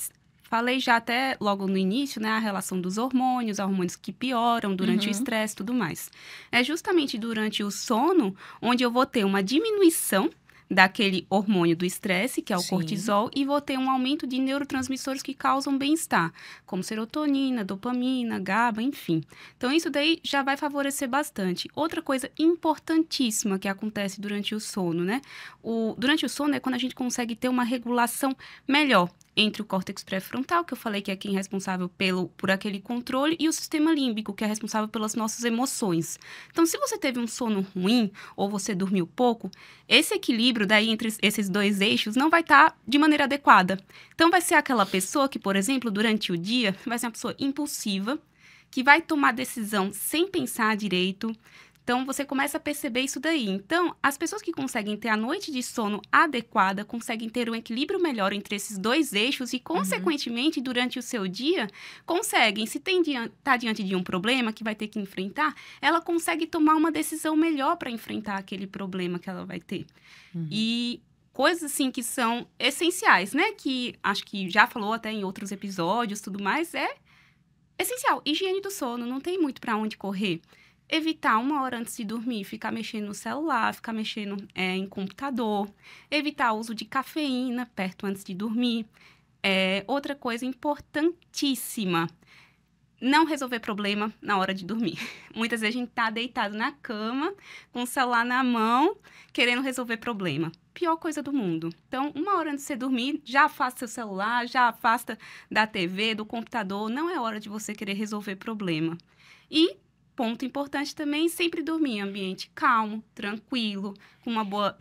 Falei já até logo no início, né, a relação dos hormônios que pioram durante o estresse e tudo mais. É justamente durante o sono onde eu vou ter uma diminuição daquele hormônio do estresse, que é o Sim. cortisol, e vou ter um aumento de neurotransmissores que causam bem-estar, como serotonina, dopamina, GABA, enfim. Então, isso daí já vai favorecer bastante. Outra coisa importantíssima que acontece durante o sono, né? Durante o sono é quando a gente consegue ter uma regulação melhor entre o córtex pré-frontal, que eu falei que é quem é responsável por aquele controle, e o sistema límbico, que é responsável pelas nossas emoções. Então, se você teve um sono ruim ou você dormiu pouco, esse equilíbrio daí entre esses dois eixos não vai estar de maneira adequada. Então, vai ser aquela pessoa que, por exemplo, durante o dia, vai ser uma pessoa impulsiva, que vai tomar decisão sem pensar direito. Então, você começa a perceber isso daí. Então, as pessoas que conseguem ter a noite de sono adequada, conseguem ter um equilíbrio melhor entre esses dois eixos e, consequentemente, durante o seu dia, conseguem, se está diante de um problema que vai ter que enfrentar, ela consegue tomar uma decisão melhor para enfrentar aquele problema que ela vai ter. E coisas, assim, que são essenciais, né? Que acho que já falou até em outros episódios, tudo mais, é essencial. Higiene do sono, não tem muito para onde correr. Evitar 1 hora antes de dormir, ficar mexendo no celular, ficar mexendo em computador. Evitar o uso de cafeína perto antes de dormir. Outra coisa importantíssima, não resolver problema na hora de dormir. Muitas vezes a gente tá deitado na cama, com o celular na mão, querendo resolver problema. Pior coisa do mundo. Então, 1 hora antes de você dormir, já afasta seu celular, já afasta da TV, do computador. Não é hora de você querer resolver problema. E ponto importante também, sempre dormir em ambiente calmo, tranquilo, com uma boa...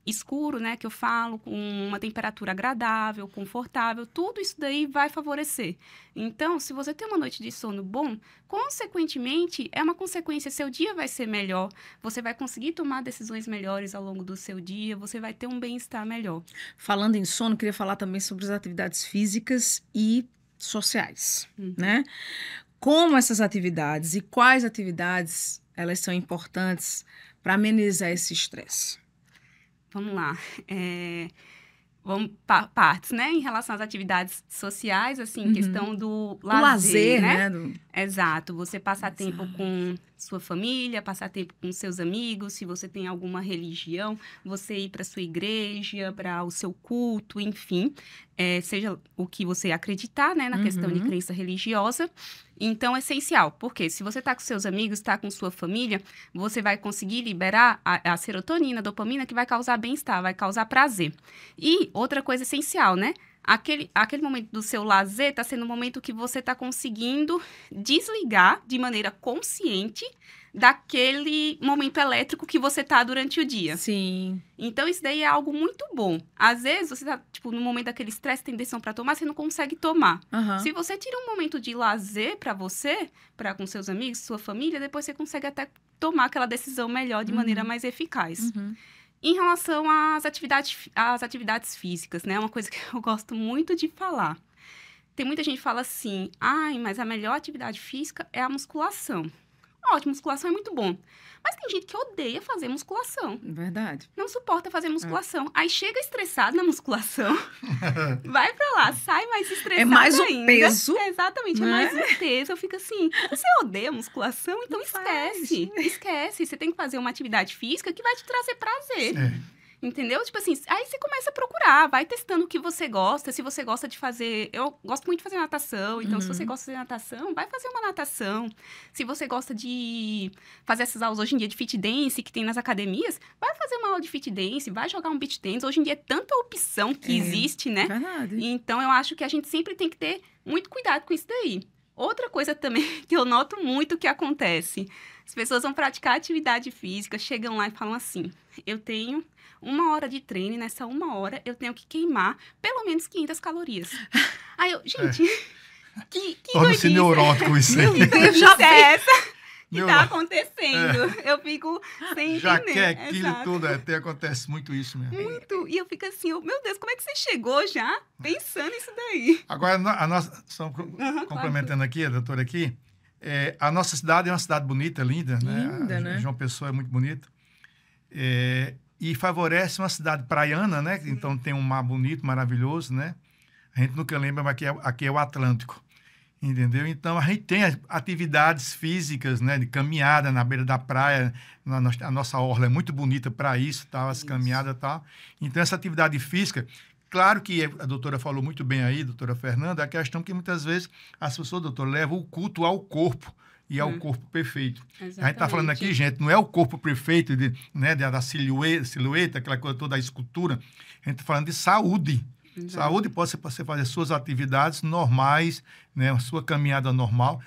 escuro, né, que eu falo, com uma temperatura agradável, confortável, tudo isso daí vai favorecer. Então, se você tem uma noite de sono bom, consequentemente, é uma consequência, seu dia vai ser melhor, você vai conseguir tomar decisões melhores ao longo do seu dia, você vai ter um bem-estar melhor. Falando em sono, queria falar também sobre as atividades físicas e sociais, né? Como essas atividades e quais atividades elas são importantes para amenizar esse estresse? Vamos lá. Vamos partes, né? Em relação às atividades sociais, assim, questão do lazer, né? Exato. Você passar tempo com sua família, passar tempo com seus amigos, se você tem alguma religião, você ir para sua igreja, para o seu culto, enfim, seja o que você acreditar, né? Na questão de crença religiosa. Então, é essencial, porque se você está com seus amigos, está com sua família, você vai conseguir liberar a serotonina, a dopamina, que vai causar bem-estar, vai causar prazer. E outra coisa essencial, né? Aquele momento do seu lazer está sendo um momento que você está conseguindo desligar de maneira consciente daquele momento elétrico que você tá durante o dia. Sim. Então, isso daí é algo muito bom. Às vezes, você tá, tipo, no momento daquele estresse, tem decisão pra tomar, você não consegue tomar. Se você tira um momento de lazer pra você, com seus amigos, sua família, depois você consegue até tomar aquela decisão melhor, de maneira mais eficaz. Em relação às atividades físicas, né? Uma coisa que eu gosto muito de falar. Tem muita gente que fala assim, mas a melhor atividade física é a musculação. Ótimo, musculação é muito bom. Mas tem gente que odeia fazer musculação. Verdade. Não suporta fazer musculação. Aí chega estressado na musculação, vai pra lá, sai mais estressado. É mais ainda. um peso. Exatamente, é mais um peso. Eu fico assim, você odeia musculação? Então esquece. Esquece. Você tem que fazer uma atividade física que vai te trazer prazer. Entendeu? Tipo assim, aí você começa a procurar, vai testando o que você gosta. Se você gosta de fazer... Eu gosto muito de fazer natação. Então, se você gosta de fazer natação, vai fazer uma natação. Se você gosta de fazer essas aulas hoje em dia de fit dance que tem nas academias, vai fazer uma aula de fit dance, vai jogar um beach tennis. Hoje em dia é tanta opção que existe, né? Verdade. Então, eu acho que a gente sempre tem que ter muito cuidado com isso daí. Outra coisa também que eu noto muito que acontece. As pessoas vão praticar atividade física, chegam lá e falam assim, eu tenho 1 hora de treino e nessa 1 hora eu tenho que queimar pelo menos 500 calorias. Aí eu, gente, que torna-se neurótico isso aí. Meu Deus, já é essa que tá acontecendo. Eu fico sem já entender. quer aquilo tudo, até acontece muito isso mesmo. Muito. E eu fico assim, meu Deus, como é que você chegou já pensando nisso daí? Agora, a nossa, só complementando aqui, a doutora aqui, a nossa cidade é uma cidade bonita, linda, Linda, né? João Pessoa é muito bonito. E favorece uma cidade praiana, né? Então tem um mar bonito, maravilhoso, né? A gente nunca lembra, mas aqui é o Atlântico. entendeu? Então, a gente tem atividades físicas, né, de caminhada na beira da praia, a nossa orla é muito bonita para isso, tal, as caminhadas e tal. Então, essa atividade física, claro que a doutora falou muito bem aí, doutora Fernanda, a questão que muitas vezes as pessoas, doutor, levam o culto ao corpo e ao corpo perfeito. Exatamente. A gente está falando aqui, gente, não é o corpo perfeito né, da silhueta, aquela coisa toda, da escultura. A gente está falando de saúde. Exato. Saúde pode ser você fazer suas atividades normais, né, a sua caminhada normal.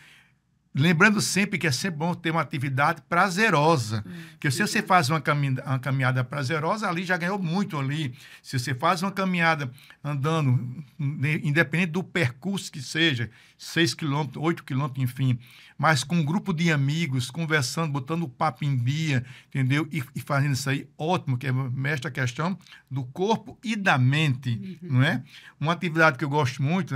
Lembrando sempre que é sempre bom ter uma atividade prazerosa. Porque se você faz uma caminhada prazerosa, ali já ganhou muito ali. Se você faz uma caminhada andando, independente do percurso que seja, 6 quilômetros, 8 quilômetros, enfim, mas com um grupo de amigos, conversando, botando o papo em dia, entendeu? E fazendo isso aí, ótimo, que mexe a questão do corpo e da mente, não é? Uma atividade que eu gosto muito,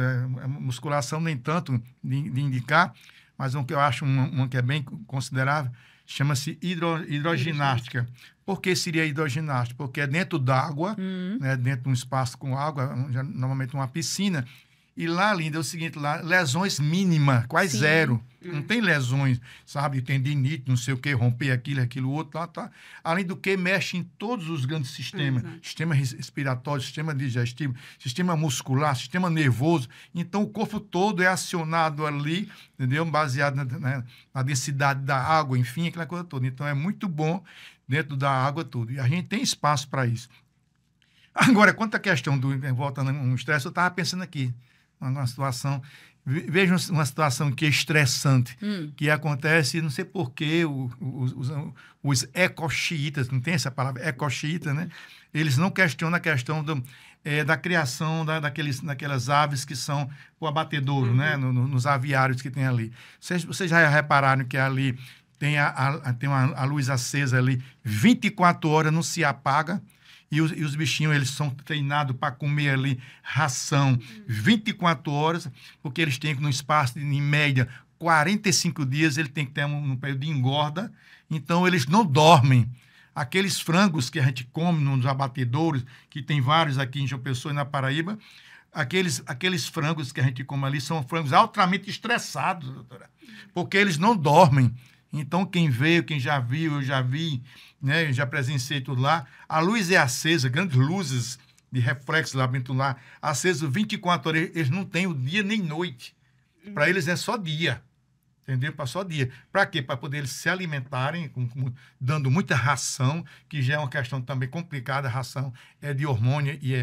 musculação nem tanto de indicar, mas um que eu acho um que é bem considerável, chama-se hidroginástica. Por que seria hidroginástica? Porque é dentro d'água, né, dentro de um espaço com água, normalmente uma piscina, e lá, Linda, é o seguinte, lá, lesões mínimas, quase zero. Não tem lesões, sabe? Tendinite, não sei o quê, romper aquilo outro, tá. Além do que mexe em todos os grandes sistemas. Sistema respiratório, sistema digestivo, sistema muscular, sistema nervoso. Então, o corpo todo é acionado ali, entendeu? Baseado na densidade da água, enfim, aquela coisa toda. Então, é muito bom dentro da água tudo. E a gente tem espaço para isso. Agora, quanto à questão voltando ao estresse, eu estava pensando aqui, uma situação, veja uma situação que é estressante, que acontece, não sei porquê, os ecoxiitas, não tem essa palavra, ecoxiita, né? Eles não questionam a questão da criação daquelas aves que são o abatedouro, né? Nos aviários que tem ali. Vocês já repararam que ali tem a luz acesa ali, 24 horas não se apaga, e os bichinhos, eles são treinados para comer ali ração 24 horas, porque eles têm no espaço, em média, 45 dias, ele tem que ter um período de engorda, então eles não dormem. Aqueles frangos que a gente come nos abatedouros, que tem vários aqui em João Pessoa e na Paraíba, aqueles frangos que a gente come ali são frangos altamente estressados, doutora, porque eles não dormem. Então, quem veio, quem já viu, eu já vi, né, eu já presenciei tudo lá. A luz é acesa, grandes luzes de reflexo lá dentro lá, aceso 24 horas. Eles não têm o dia nem noite. Para eles é só dia. Entendeu? Para só dia. Para quê? Para poder eles se alimentarem, dando muita ração, que já é uma questão também complicada. A ração é de hormônio e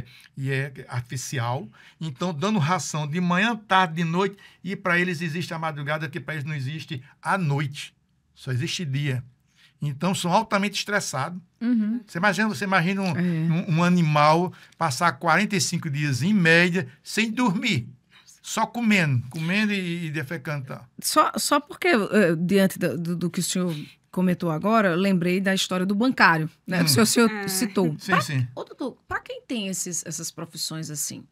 é artificial. Então, dando ração de manhã, tarde, de noite, e para eles existe a madrugada, que para eles não existe a noite. Só existe dia. Então, são altamente estressados. Você imagina um animal passar 45 dias, em média, sem dormir. Só comendo e defecando. Tá? Só porque, diante do que o senhor comentou agora, eu lembrei da história do bancário, né? Que o senhor citou. Sim. Ô, doutor, para quem tem essas profissões assim,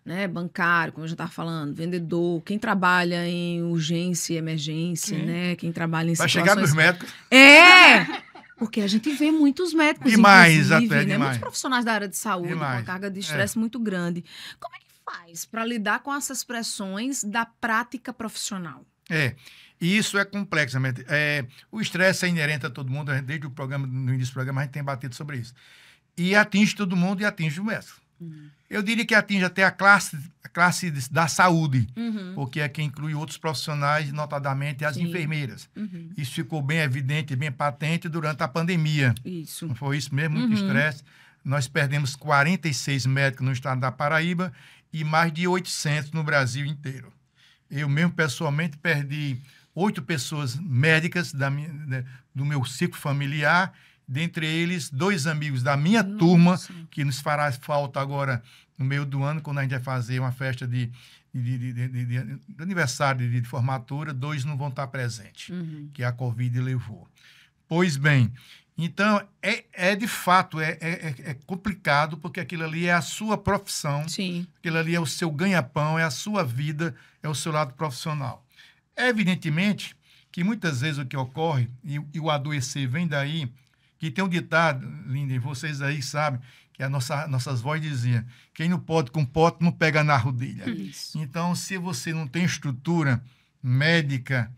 né, bancário, como a gente estava falando, vendedor, quem trabalha em urgência e emergência, né, quem trabalha em situações... Vai chegar nos médicos. Porque a gente vê muitos médicos, demais, inclusive, até né, demais. muitos profissionais da área de saúde, com uma carga de estresse muito grande. Como é que faz para lidar com essas pressões da prática profissional? E isso é complexo. O estresse é inerente a todo mundo, desde no início do programa a gente tem batido sobre isso. E atinge todo mundo e atinge o médico. Eu diria que atinge até a classe da saúde, porque é quem inclui outros profissionais, notadamente as enfermeiras. Isso ficou bem evidente, bem patente durante a pandemia. Isso. Não foi isso mesmo? Muito estresse. Nós perdemos 46 médicos no estado da Paraíba e mais de 800 no Brasil inteiro. Eu mesmo, pessoalmente, perdi 8 pessoas médicas do meu ciclo familiar, dentre eles 2 amigos da minha turma, que nos fará falta agora no meio do ano, quando a gente vai fazer uma festa de aniversário de formatura, 2 não vão estar presentes, que a Covid levou. Pois bem, então de fato complicado, porque aquilo ali é a sua profissão, aquilo ali é o seu ganha-pão, é a sua vida, é o seu lado profissional. Evidentemente que muitas vezes o que ocorre, e o adoecer vem daí, que tem um ditado, Linda, e vocês aí sabem, que nossas vós diziam, quem não pode com pote não pega na rodilha. Isso. Então, se você não tem estrutura médica,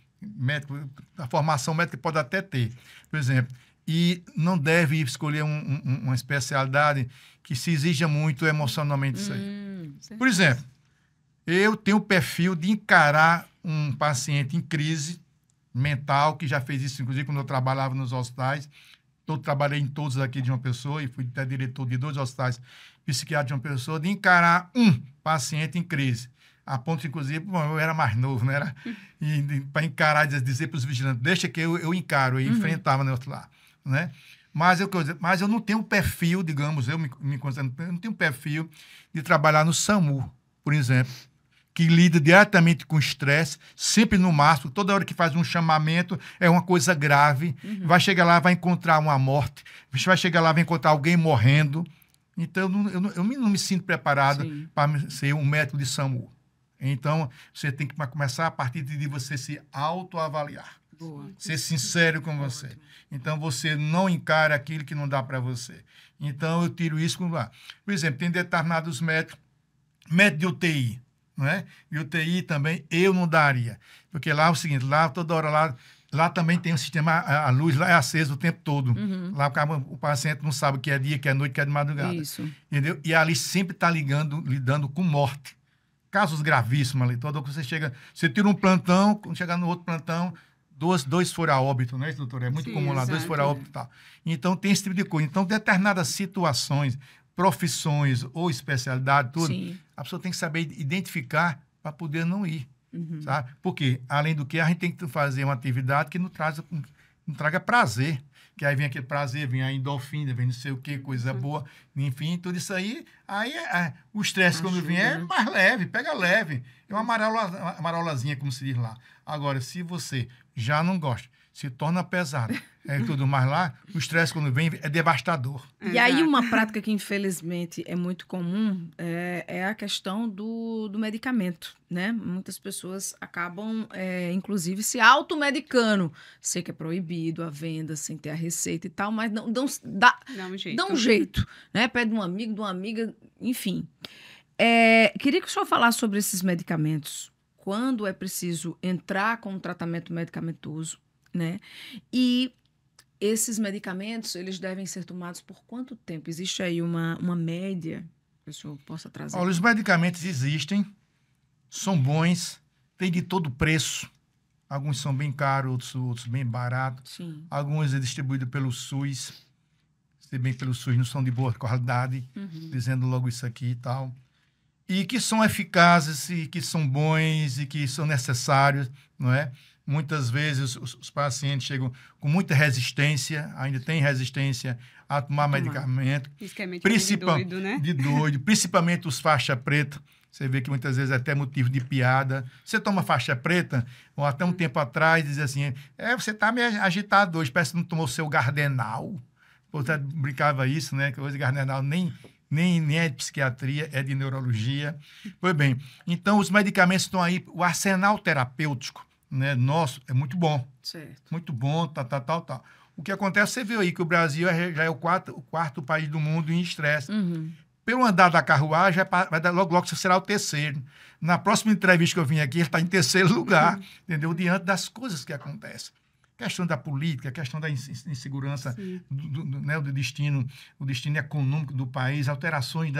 a formação médica pode até ter, por exemplo, e não deve escolher uma especialidade que se exija muito emocionalmente isso aí. Por exemplo, eu tenho o perfil de encarar um paciente em crise mental, que já fez isso, inclusive, quando eu trabalhava nos hospitais. Trabalhei em todos aqui de uma pessoa e fui até diretor de 2 hospitais psiquiátricos de uma pessoa, de encarar um paciente em crise. A ponto, inclusive, bom, eu era mais novo, né? Para encarar, dizer para os vigilantes, deixa que eu encaro, eu enfrentava no outro lado, né? Mas eu não tenho perfil, digamos, eu não tenho perfil de trabalhar no SAMU, por exemplo, que lida diretamente com estresse, sempre no máximo, toda hora que faz um chamamento é uma coisa grave, vai chegar lá, vai encontrar uma morte, vai chegar lá, vai encontrar alguém morrendo. Então, eu não me sinto preparado para ser um médico de SAMU. Então, você tem que começar a partir de você se autoavaliar. Boa. Ser sincero com você. Então, você não encara aquilo que não dá para você. Então, eu tiro isso com lá. Por exemplo, tem determinados médicos de UTI, não é? E UTI também eu não daria. Porque lá é o seguinte, lá toda hora lá também tem um sistema, a luz lá é acesa o tempo todo. Lá o paciente não sabe o que é dia, que é noite, que é de madrugada. Isso. Entendeu? E ali sempre está lidando com morte. Casos gravíssimos ali. Toda vez que você tira um plantão, quando chegar no outro plantão, dois foram a óbito, não é isso, doutor? É muito comum lá, exato, 2 foram a óbito e tal. Então, tem esse tipo de coisa. Então, determinadas situações, profissões ou especialidade, tudo, a pessoa tem que saber identificar para poder não ir, sabe? Porque, além do que, a gente tem que fazer uma atividade que não traga prazer. Que aí vem aquele prazer, vem a endorfina, vem não sei o que, coisa boa, enfim, tudo isso aí. Aí o estresse, quando vier, é mais leve, pega leve. É uma amarolazinha, como se diz lá. Agora, se você já não gosta, se torna pesado, tudo mais lá, o estresse, quando vem, é devastador. E aí, uma prática que, infelizmente, é muito comum é a questão do medicamento, né? Muitas pessoas acabam, inclusive, se automedicando. Sei que é proibido a venda sem ter a receita e tal, mas dão um jeito, né? Pede de um amigo, de uma amiga, enfim. Queria que o senhor falasse sobre esses medicamentos. Quando é preciso entrar com um tratamento medicamentoso, né? E esses medicamentos, eles devem ser tomados por quanto tempo? Existe aí uma média que o senhor possa trazer? Olha, os medicamentos existem, são bons, tem de todo preço. Alguns são bem caros, outros bem baratos. Sim. Alguns é distribuído pelo SUS. Se bem pelo SUS, não são de boa qualidade, dizendo logo isso aqui e tal. E que são eficazes, e que são bons, e que são necessários, não é? Muitas vezes os pacientes chegam com muita resistência, ainda tem resistência a tomar medicamento. Isso que é de doido, né? De doido, principalmente os faixa preta. Você vê que muitas vezes é até motivo de piada. Você toma faixa preta, ou até um tempo atrás, diz assim, você está meio agitado hoje, parece que não tomou seu Gardenal. Você brincava isso, né? Que hoje Gardenal nem é de psiquiatria, é de neurologia. Pois bem, então os medicamentos estão aí, o arsenal terapêutico, né, nosso é muito bom. Certo. Muito bom, tal. O que acontece, você viu aí que o Brasil já é o quarto país do mundo em estresse. Pelo andar da carruagem, logo você será o terceiro. Na próxima entrevista que eu vim aqui, ele está em terceiro lugar, entendeu? Diante das coisas que acontecem. Questão da política, questão da insegurança do destino, o destino econômico do país, alterações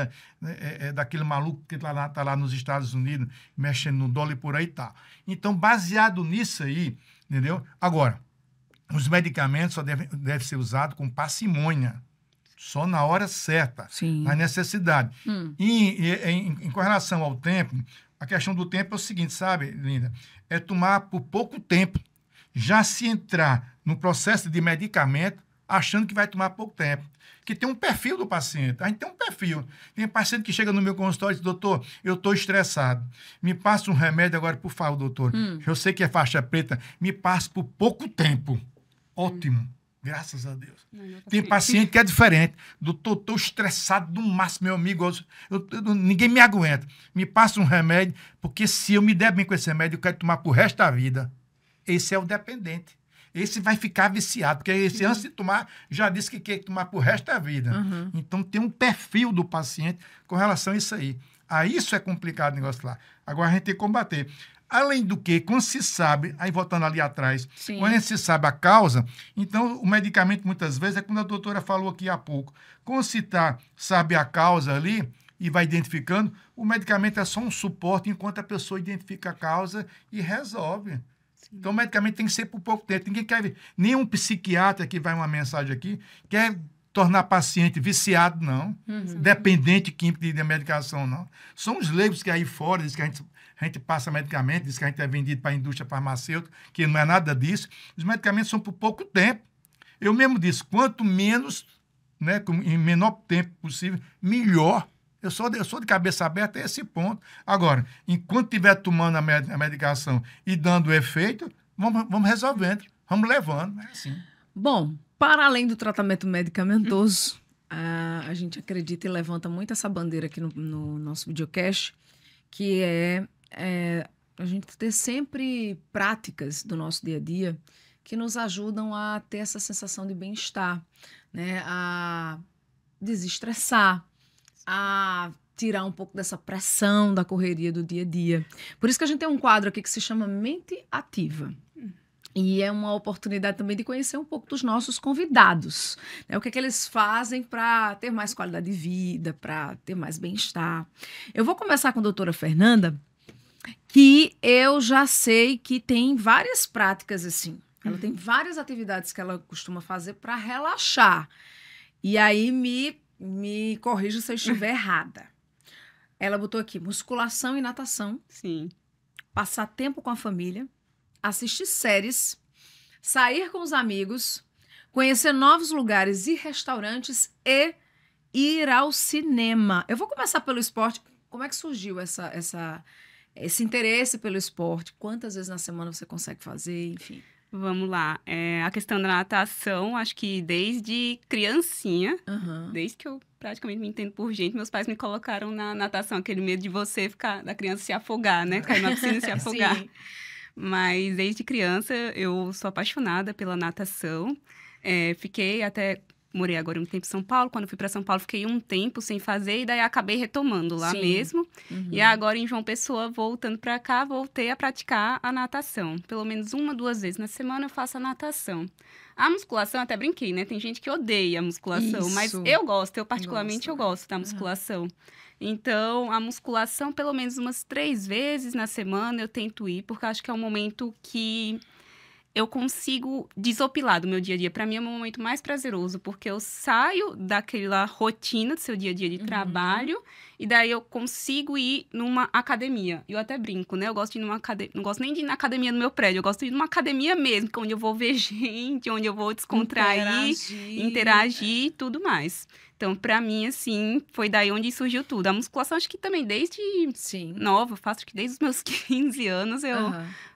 daquele maluco que está lá nos Estados Unidos, mexendo no dólar e por aí tá. Então, baseado nisso aí, entendeu? Agora, os medicamentos só devem ser usados com parcimônia, só na hora certa, na necessidade. E com relação ao tempo, a questão do tempo é o seguinte, sabe, Linda? É tomar por pouco tempo. Já se entrar no processo de medicamento achando que vai tomar pouco tempo. Que tem um perfil do paciente. A gente tem um perfil. Tem paciente que chega no meu consultório e diz, doutor, eu estou estressado. Me passa um remédio agora, por favor, doutor. Eu sei que é faixa preta. Me passa por pouco tempo. Ótimo. Graças a Deus. Tem paciente que é diferente. Doutor, estou estressado do máximo, meu amigo. Ninguém me aguenta. Me passa um remédio, porque se eu me der bem com esse remédio, eu quero tomar pro resto da vida. Esse é o dependente. esse vai ficar viciado, porque esse antes de tomar, já disse que quer tomar pro resto da vida. Então tem um perfil do paciente com relação a isso aí. Aí isso é complicado o negócio lá. Agora a gente tem que combater. Além do que, quando se sabe, aí voltando ali atrás, Sim. quando a gente sabe a causa, então o medicamento muitas vezes é como a doutora falou aqui há pouco. Quando se sabe a causa ali e vai identificando, o medicamento é só um suporte enquanto a pessoa identifica a causa e resolve. Então, o medicamento tem que ser por pouco tempo. Ninguém quer ver. Nenhum psiquiatra que vai uma mensagem aqui quer tornar paciente viciado, não. Dependente químico de medicação, não. São os leigos que aí fora dizem que a gente passa medicamento, diz que a gente é vendido para a indústria farmacêutica, que não é nada disso. Os medicamentos são por pouco tempo. Eu mesmo disse, quanto menos, né, em menor tempo possível, melhor. Eu sou de cabeça aberta a esse ponto. Agora, enquanto estiver tomando a medicação e dando efeito, vamos resolvendo, vamos levando. É assim. Bom, para além do tratamento medicamentoso, a gente acredita e levanta muito essa bandeira aqui no nosso videocast, que é a gente ter sempre práticas do nosso dia a dia que nos ajudam a ter essa sensação de bem-estar, né? A desestressar, a tirar um pouco dessa pressão da correria do dia a dia. Por isso que a gente tem um quadro aqui que se chama Mente Ativa. E é uma oportunidade também de conhecer um pouco dos nossos convidados, né? O que é que eles fazem para ter mais qualidade de vida, para ter mais bem-estar. Eu vou começar com a doutora Fernanda, que eu já sei que tem várias práticas assim. Ela tem várias atividades que ela costuma fazer para relaxar. E aí me corrija se eu estiver errada. Ela botou aqui musculação e natação. Sim. Passar tempo com a família, assistir séries, sair com os amigos, conhecer novos lugares e restaurantes e ir ao cinema. Eu vou começar pelo esporte. Como é que surgiu esse interesse pelo esporte? Quantas vezes na semana você consegue fazer? Enfim. Vamos lá. A questão da natação, acho que desde criancinha, desde que eu praticamente me entendo por gente, meus pais me colocaram na natação, aquele medo de você da criança se afogar, né? Cair na piscina e se afogar. Sim. Mas desde criança eu sou apaixonada pela natação. Morei agora um tempo em São Paulo. Quando eu fui para São Paulo, fiquei um tempo sem fazer e daí acabei retomando lá mesmo. E agora em João Pessoa, voltando para cá, voltei a praticar a natação. Pelo menos 1, 2 vezes na semana eu faço a natação. A musculação, até brinquei, né? Tem gente que odeia a musculação, mas eu gosto. Eu particularmente eu gosto da musculação. Então, a musculação, pelo menos umas 3 vezes na semana eu tento ir, porque eu acho que é um momento que eu consigo desopilar do meu dia a dia. Para mim é um momento mais prazeroso, porque eu saio daquela rotina do seu dia a dia de trabalho e daí eu consigo ir numa academia. Eu até brinco, né? Eu gosto de ir numa academia, não gosto nem de ir na academia do meu prédio, eu gosto de ir numa academia mesmo, onde eu vou ver gente, onde eu vou descontrair, interagir e tudo mais. Então, para mim, assim, foi daí onde surgiu tudo. A musculação, acho que também desde nova, faço acho que desde os meus 15 anos eu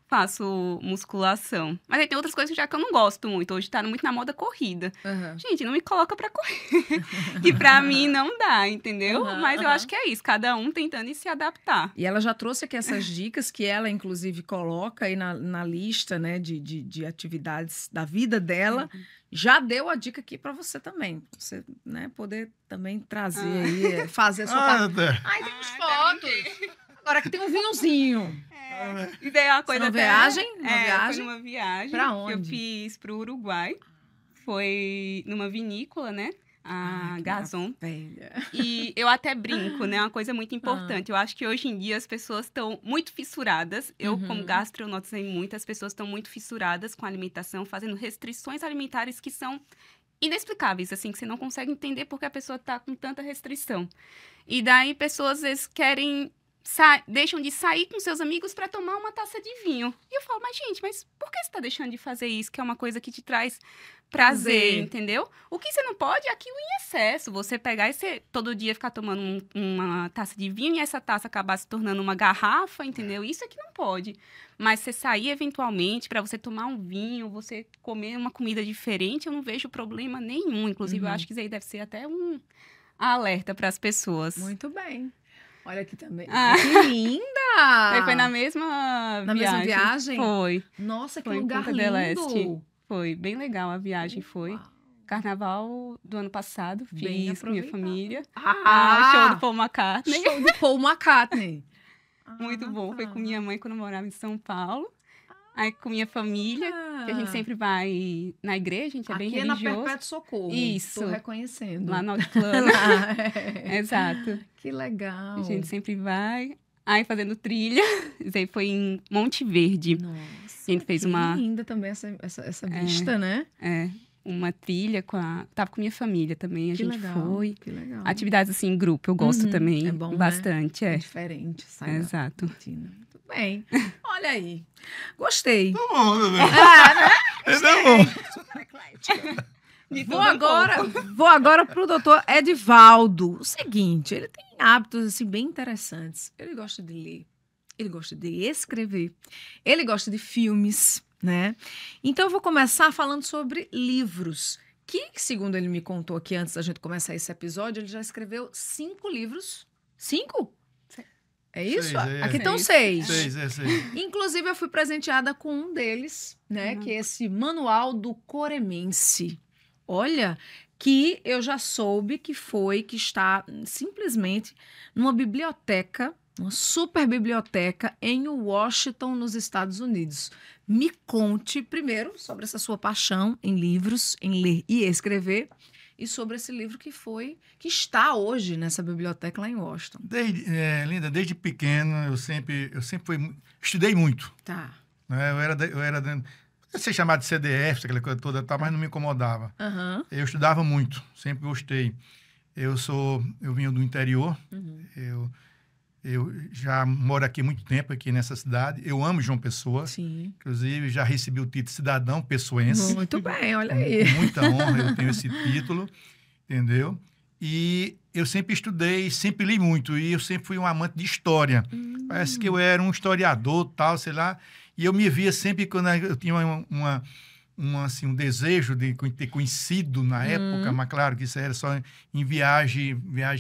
faço musculação. Mas aí tem outras coisas já que eu não gosto muito. Hoje tá muito na moda corrida. Gente, não me coloca pra correr. Que pra mim não dá, entendeu? Mas eu acho que é isso. Cada um tentando se adaptar. E ela já trouxe aqui essas dicas que ela, inclusive, coloca aí na lista, né, de atividades da vida dela. Já deu a dica aqui pra você também. Pra você, né, poder também trazer aí, fazer a sua parte. Ai, tem uns fotos. Agora que tem um vinhozinho. E daí uma coisa Uma viagem? Foi numa viagem. Pra onde? Que eu fiz pro Uruguai. Foi numa vinícola, né? A Gazon. E eu até brinco, né? Uma coisa muito importante. Eu acho que hoje em dia as pessoas estão muito fissuradas. Eu, como gastro, eu notei muito. As pessoas estão muito fissuradas com a alimentação, fazendo restrições alimentares que são inexplicáveis, assim, que você não consegue entender porque a pessoa tá com tanta restrição. E daí, pessoas, às vezes, querem... deixam de sair com seus amigos para tomar uma taça de vinho. E eu falo, mas gente, por que você tá deixando de fazer isso? Que é uma coisa que te traz prazer, entendeu? O que você não pode é aquilo em excesso. Você pegar e você todo dia ficar tomando uma taça de vinho e essa taça acabar se tornando uma garrafa, entendeu? Isso é que não pode. Mas você sair eventualmente para você tomar um vinho, você comer uma comida diferente, eu não vejo problema nenhum. Inclusive, eu acho que isso aí deve ser até um alerta para as pessoas. Muito bem. Olha aqui também. Que linda! Foi na mesma viagem. Na mesma viagem? Foi. Nossa, que foi lugar Punta del Este. lindo! Foi bem legal a viagem, foi. Uau. Carnaval do ano passado, Bem fiz com minha aproveitado. família. Ah, Show do Paul McCartney. show do Paul McCartney. Muito bom. Foi tá. com minha mãe quando eu morava em São Paulo. Aí com minha família, que a gente sempre vai na igreja, a gente é bem Aqui é na religioso. Perpétuo Socorro. Isso. Tô reconhecendo. Lá no Altiplano. Lá. Exato. Que legal. A gente sempre vai. Aí fazendo trilha. Isso aí foi em Monte Verde. Nossa, A gente fez que uma- linda também essa vista, né? É, uma trilha com a... Tava com minha família também, a Que gente legal. foi. Que legal. Atividades assim em grupo, eu gosto Uhum, também é bom, né? bastante, É é. diferente, sabe? Exato. Rotina. Muito bem. Olha aí. Gostei. Tá bom, meu bem. Ah, né? Tá bom. De Vou tudo um agora, pouco. vou agora pro doutor Edivaldo. O seguinte, ele tem hábitos assim bem interessantes. Ele gosta de ler, ele gosta de escrever, ele gosta de filmes, né? Então eu vou começar falando sobre livros. Que, segundo ele me contou aqui antes da gente começar esse episódio, ele já escreveu 5 livros. 5? É isso? 6, é. Aqui estão 6. 6. 6. Inclusive, eu fui presenteada com um deles, né? Uhum. Que é esse Manual do Coremense. Olha, que eu já soube que está simplesmente numa biblioteca, uma super biblioteca em Washington, nos Estados Unidos. Me conte primeiro sobre essa sua paixão em livros, em ler e escrever, e sobre esse livro que está hoje nessa biblioteca lá em Washington. Linda, desde pequeno eu sempre estudei muito. Tá. Né? Eu era eu sei chamar de CDF, aquela coisa toda, tá, mas não me incomodava. Aham. Eu estudava muito, sempre gostei. Eu vim do interior, Uhum. eu já moro aqui há muito tempo, aqui nessa cidade. Eu amo João Pessoa, Sim. inclusive já recebi o título de cidadão pessoense. Muito bem, olha Com aí. muita honra eu tenho esse título, entendeu? E eu sempre estudei, sempre li muito, e eu sempre fui um amante de história. Parece que eu era um historiador, tal, sei lá, e eu me via sempre quando eu tinha assim, um desejo de ter conhecido na época, mas claro que isso era só em viagem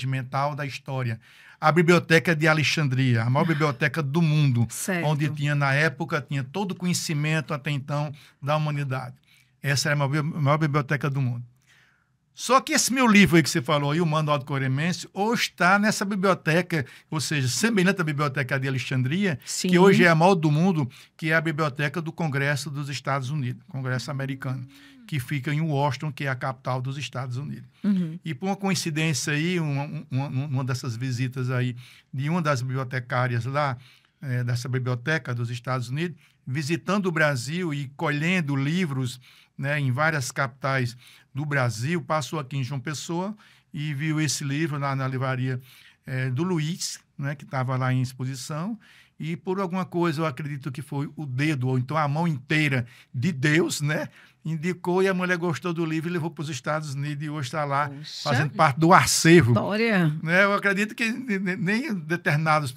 mental da história. A Biblioteca de Alexandria, a maior biblioteca do mundo, Certo. onde tinha, na época, tinha todo o conhecimento até então da humanidade. Essa era a maior biblioteca do mundo. Só que esse meu livro aí que você falou aí, o Manual do Coremense, hoje está nessa biblioteca, ou seja, semelhante à Biblioteca de Alexandria, Sim. que hoje é a maior do mundo, que é a Biblioteca do Congresso dos Estados Unidos, Congresso americano, que fica em Washington, que é a capital dos Estados Unidos. Uhum. E por uma coincidência aí, uma dessas visitas aí, de uma das bibliotecárias lá, dessa biblioteca dos Estados Unidos, visitando o Brasil e colhendo livros, né, em várias capitais do Brasil, passou aqui em João Pessoa e viu esse livro na livraria do Luiz, né, que estava lá em exposição, e por alguma coisa, eu acredito que foi o dedo, ou então a mão inteira de Deus, né, indicou, e a mulher gostou do livro e levou para os Estados Unidos, e hoje está lá Poxa. fazendo parte do acervo. História. Né? Eu acredito que nem determinadas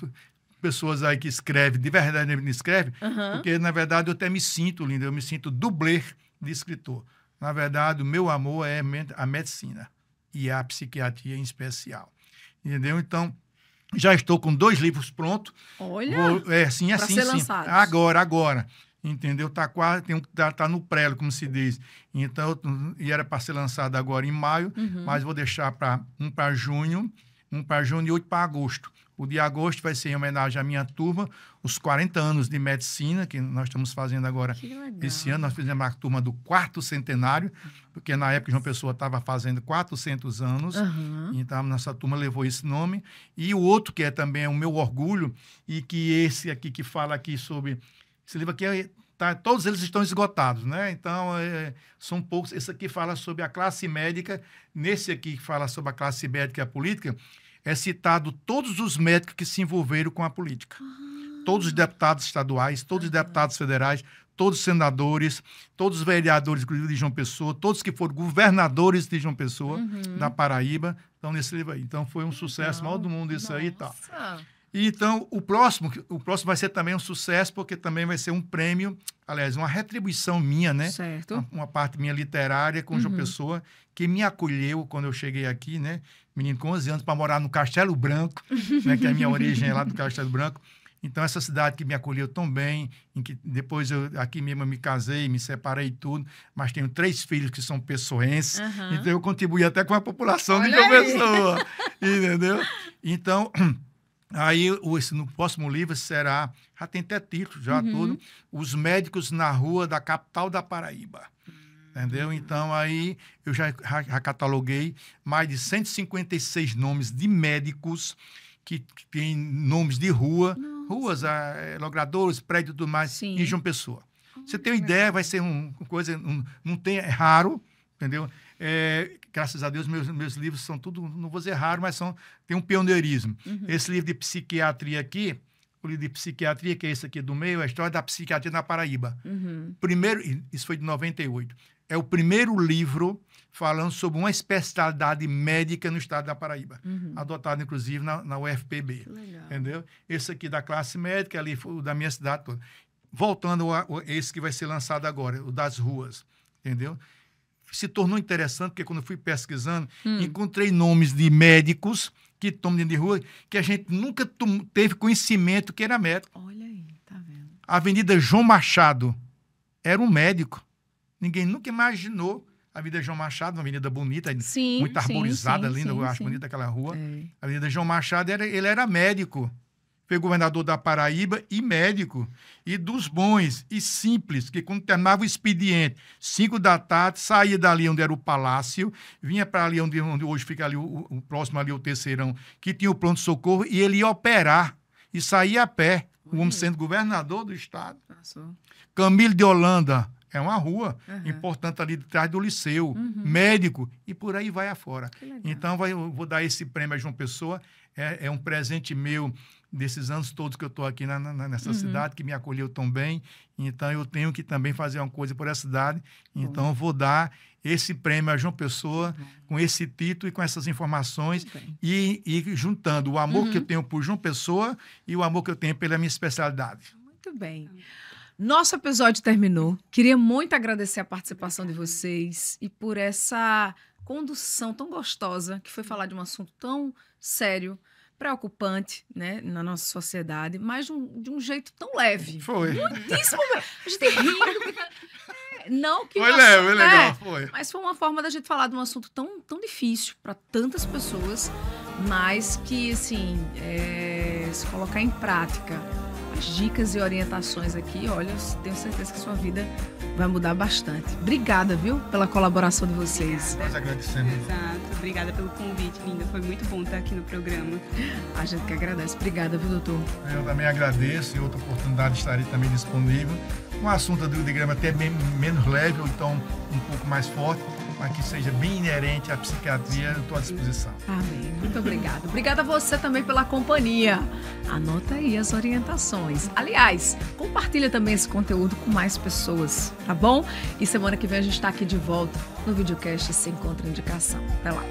pessoas aí que escrevem, de verdade não escrevem, Aham. porque, na verdade, eu até me sinto, Linda, eu me sinto dublê de escritor. Na verdade, o meu amor é a medicina e a psiquiatria em especial. Entendeu? Então, já estou com 2 livros prontos. Olha. Sim, pra assim, ser sim. lançados. Agora. Entendeu? Tá quase, tá no prelo, como se diz. Então, e era para ser lançado agora em maio, mas vou deixar um para junho e 8 para agosto. O de agosto vai ser em homenagem à minha turma, os 40 anos de medicina, que nós estamos fazendo agora. Que legal. Esse ano nós fizemos a turma do 4º centenário, porque na época João Pessoa estava fazendo 400 anos, Aham. então nossa turma levou esse nome. E o outro, que é também o meu orgulho, e que esse aqui que fala aqui sobre... Esse livro aqui, todos eles estão esgotados, né? Então, são poucos. Esse aqui fala sobre a classe médica, nesse aqui que fala sobre a classe médica e a política, é citado todos os médicos que se envolveram com a política. Todos os deputados estaduais, todos os deputados federais, todos os senadores, todos os vereadores, inclusive de João Pessoa, todos que foram governadores de João Pessoa, da Paraíba, estão nesse livro aí. Então, foi um sucesso maior do mundo isso aí e tal. Nossa. E então, o próximo vai ser também um sucesso, porque também vai ser um prêmio, aliás, uma retribuição minha, né? Certo. Uma parte minha literária com João Pessoa, que me acolheu quando eu cheguei aqui, né? Menino com 11 anos, para morar no Castelo Branco, né? Que é a minha origem é lá do Castelo Branco. Então, essa cidade que me acolheu tão bem, em que depois aqui mesmo eu me casei, me separei e tudo, mas tenho 3 filhos que são pessoenses, então eu contribuí até com a população de João Pessoa, entendeu? Então, aí no próximo livro será, já tem até título, já tudo, Os Médicos na Rua da Capital da Paraíba. Entendeu? Então, aí eu já cataloguei mais de 156 nomes de médicos que têm nomes de ruas, logradouros, prédios e tudo mais, em João Pessoa. Você tem uma ideia, vai ser uma coisa, não tem, é raro, entendeu? Graças a Deus, meus livros são tudo, não vou dizer raro, mas tem um pioneirismo. Esse livro de psiquiatria aqui, o livro de psiquiatria, que é esse aqui do meio, é a história da psiquiatria na Paraíba. Primeiro, isso foi de 98. É o primeiro livro falando sobre uma especialidade médica no estado da Paraíba, adotado, inclusive, na UFPB. Entendeu? Esse aqui da classe médica, ali foi o da minha cidade toda. Voltando a esse que vai ser lançado agora, o das ruas. Entendeu? Se tornou interessante, porque quando eu fui pesquisando, encontrei nomes de médicos que tomam de rua, que a gente nunca teve conhecimento que era médico. Olha aí, tá vendo? A Avenida João Machado era um médico. Ninguém nunca imaginou a Avenida João Machado, uma avenida bonita, muito arborizada, linda, eu acho bonita aquela rua. A Avenida João Machado, ele era médico. Foi governador da Paraíba e médico. E dos bons e simples, que quando terminava o expediente, 5 da tarde, saía dali onde era o Palácio, vinha para ali onde hoje fica ali o próximo ali, o Terceirão, que tinha o pronto-socorro, e ele ia operar e saía a pé, o homem sendo governador do estado. Camilo de Holanda, é uma rua importante ali de trás do Liceu, médico, e por aí vai afora. Então, eu vou dar esse prêmio a João Pessoa, é um presente meu desses anos todos que eu estou aqui nessa cidade, que me acolheu tão bem. Então, eu tenho que também fazer uma coisa por essa cidade. Então, eu vou dar esse prêmio a João Pessoa, com esse título e com essas informações, e juntando o amor que eu tenho por João Pessoa e o amor que eu tenho pela minha especialidade. Muito bem. Nosso episódio terminou. Queria muito agradecer a participação de vocês e por essa condução tão gostosa, que foi falar de um assunto tão sério, preocupante, né, na nossa sociedade, mas de um jeito tão leve. Foi. Muitíssimo. A gente rindo. Não que foi leve, legal, foi. Mas foi uma forma da gente falar de um assunto tão difícil para tantas pessoas, mas que, assim, se colocar em prática as dicas e orientações aqui, olha, tenho certeza que a sua vida vai mudar bastante. Obrigada, viu, pela colaboração de vocês. Nós agradecemos. Exato. Obrigada pelo convite, linda. Foi muito bom estar aqui no programa. A gente que agradece. Obrigada, viu, doutor? Eu também agradeço, e outra oportunidade estarei também disponível. Um assunto do digrama até bem menos leve, ou então um pouco mais forte, mas que seja bem inerente à psiquiatria, eu estou à disposição. Amém. Muito obrigada. Obrigada a você também pela companhia. Anota aí as orientações. Aliás, compartilha também esse conteúdo com mais pessoas, tá bom? E semana que vem a gente está aqui de volta no videocast Sem Contraindicação. Até lá.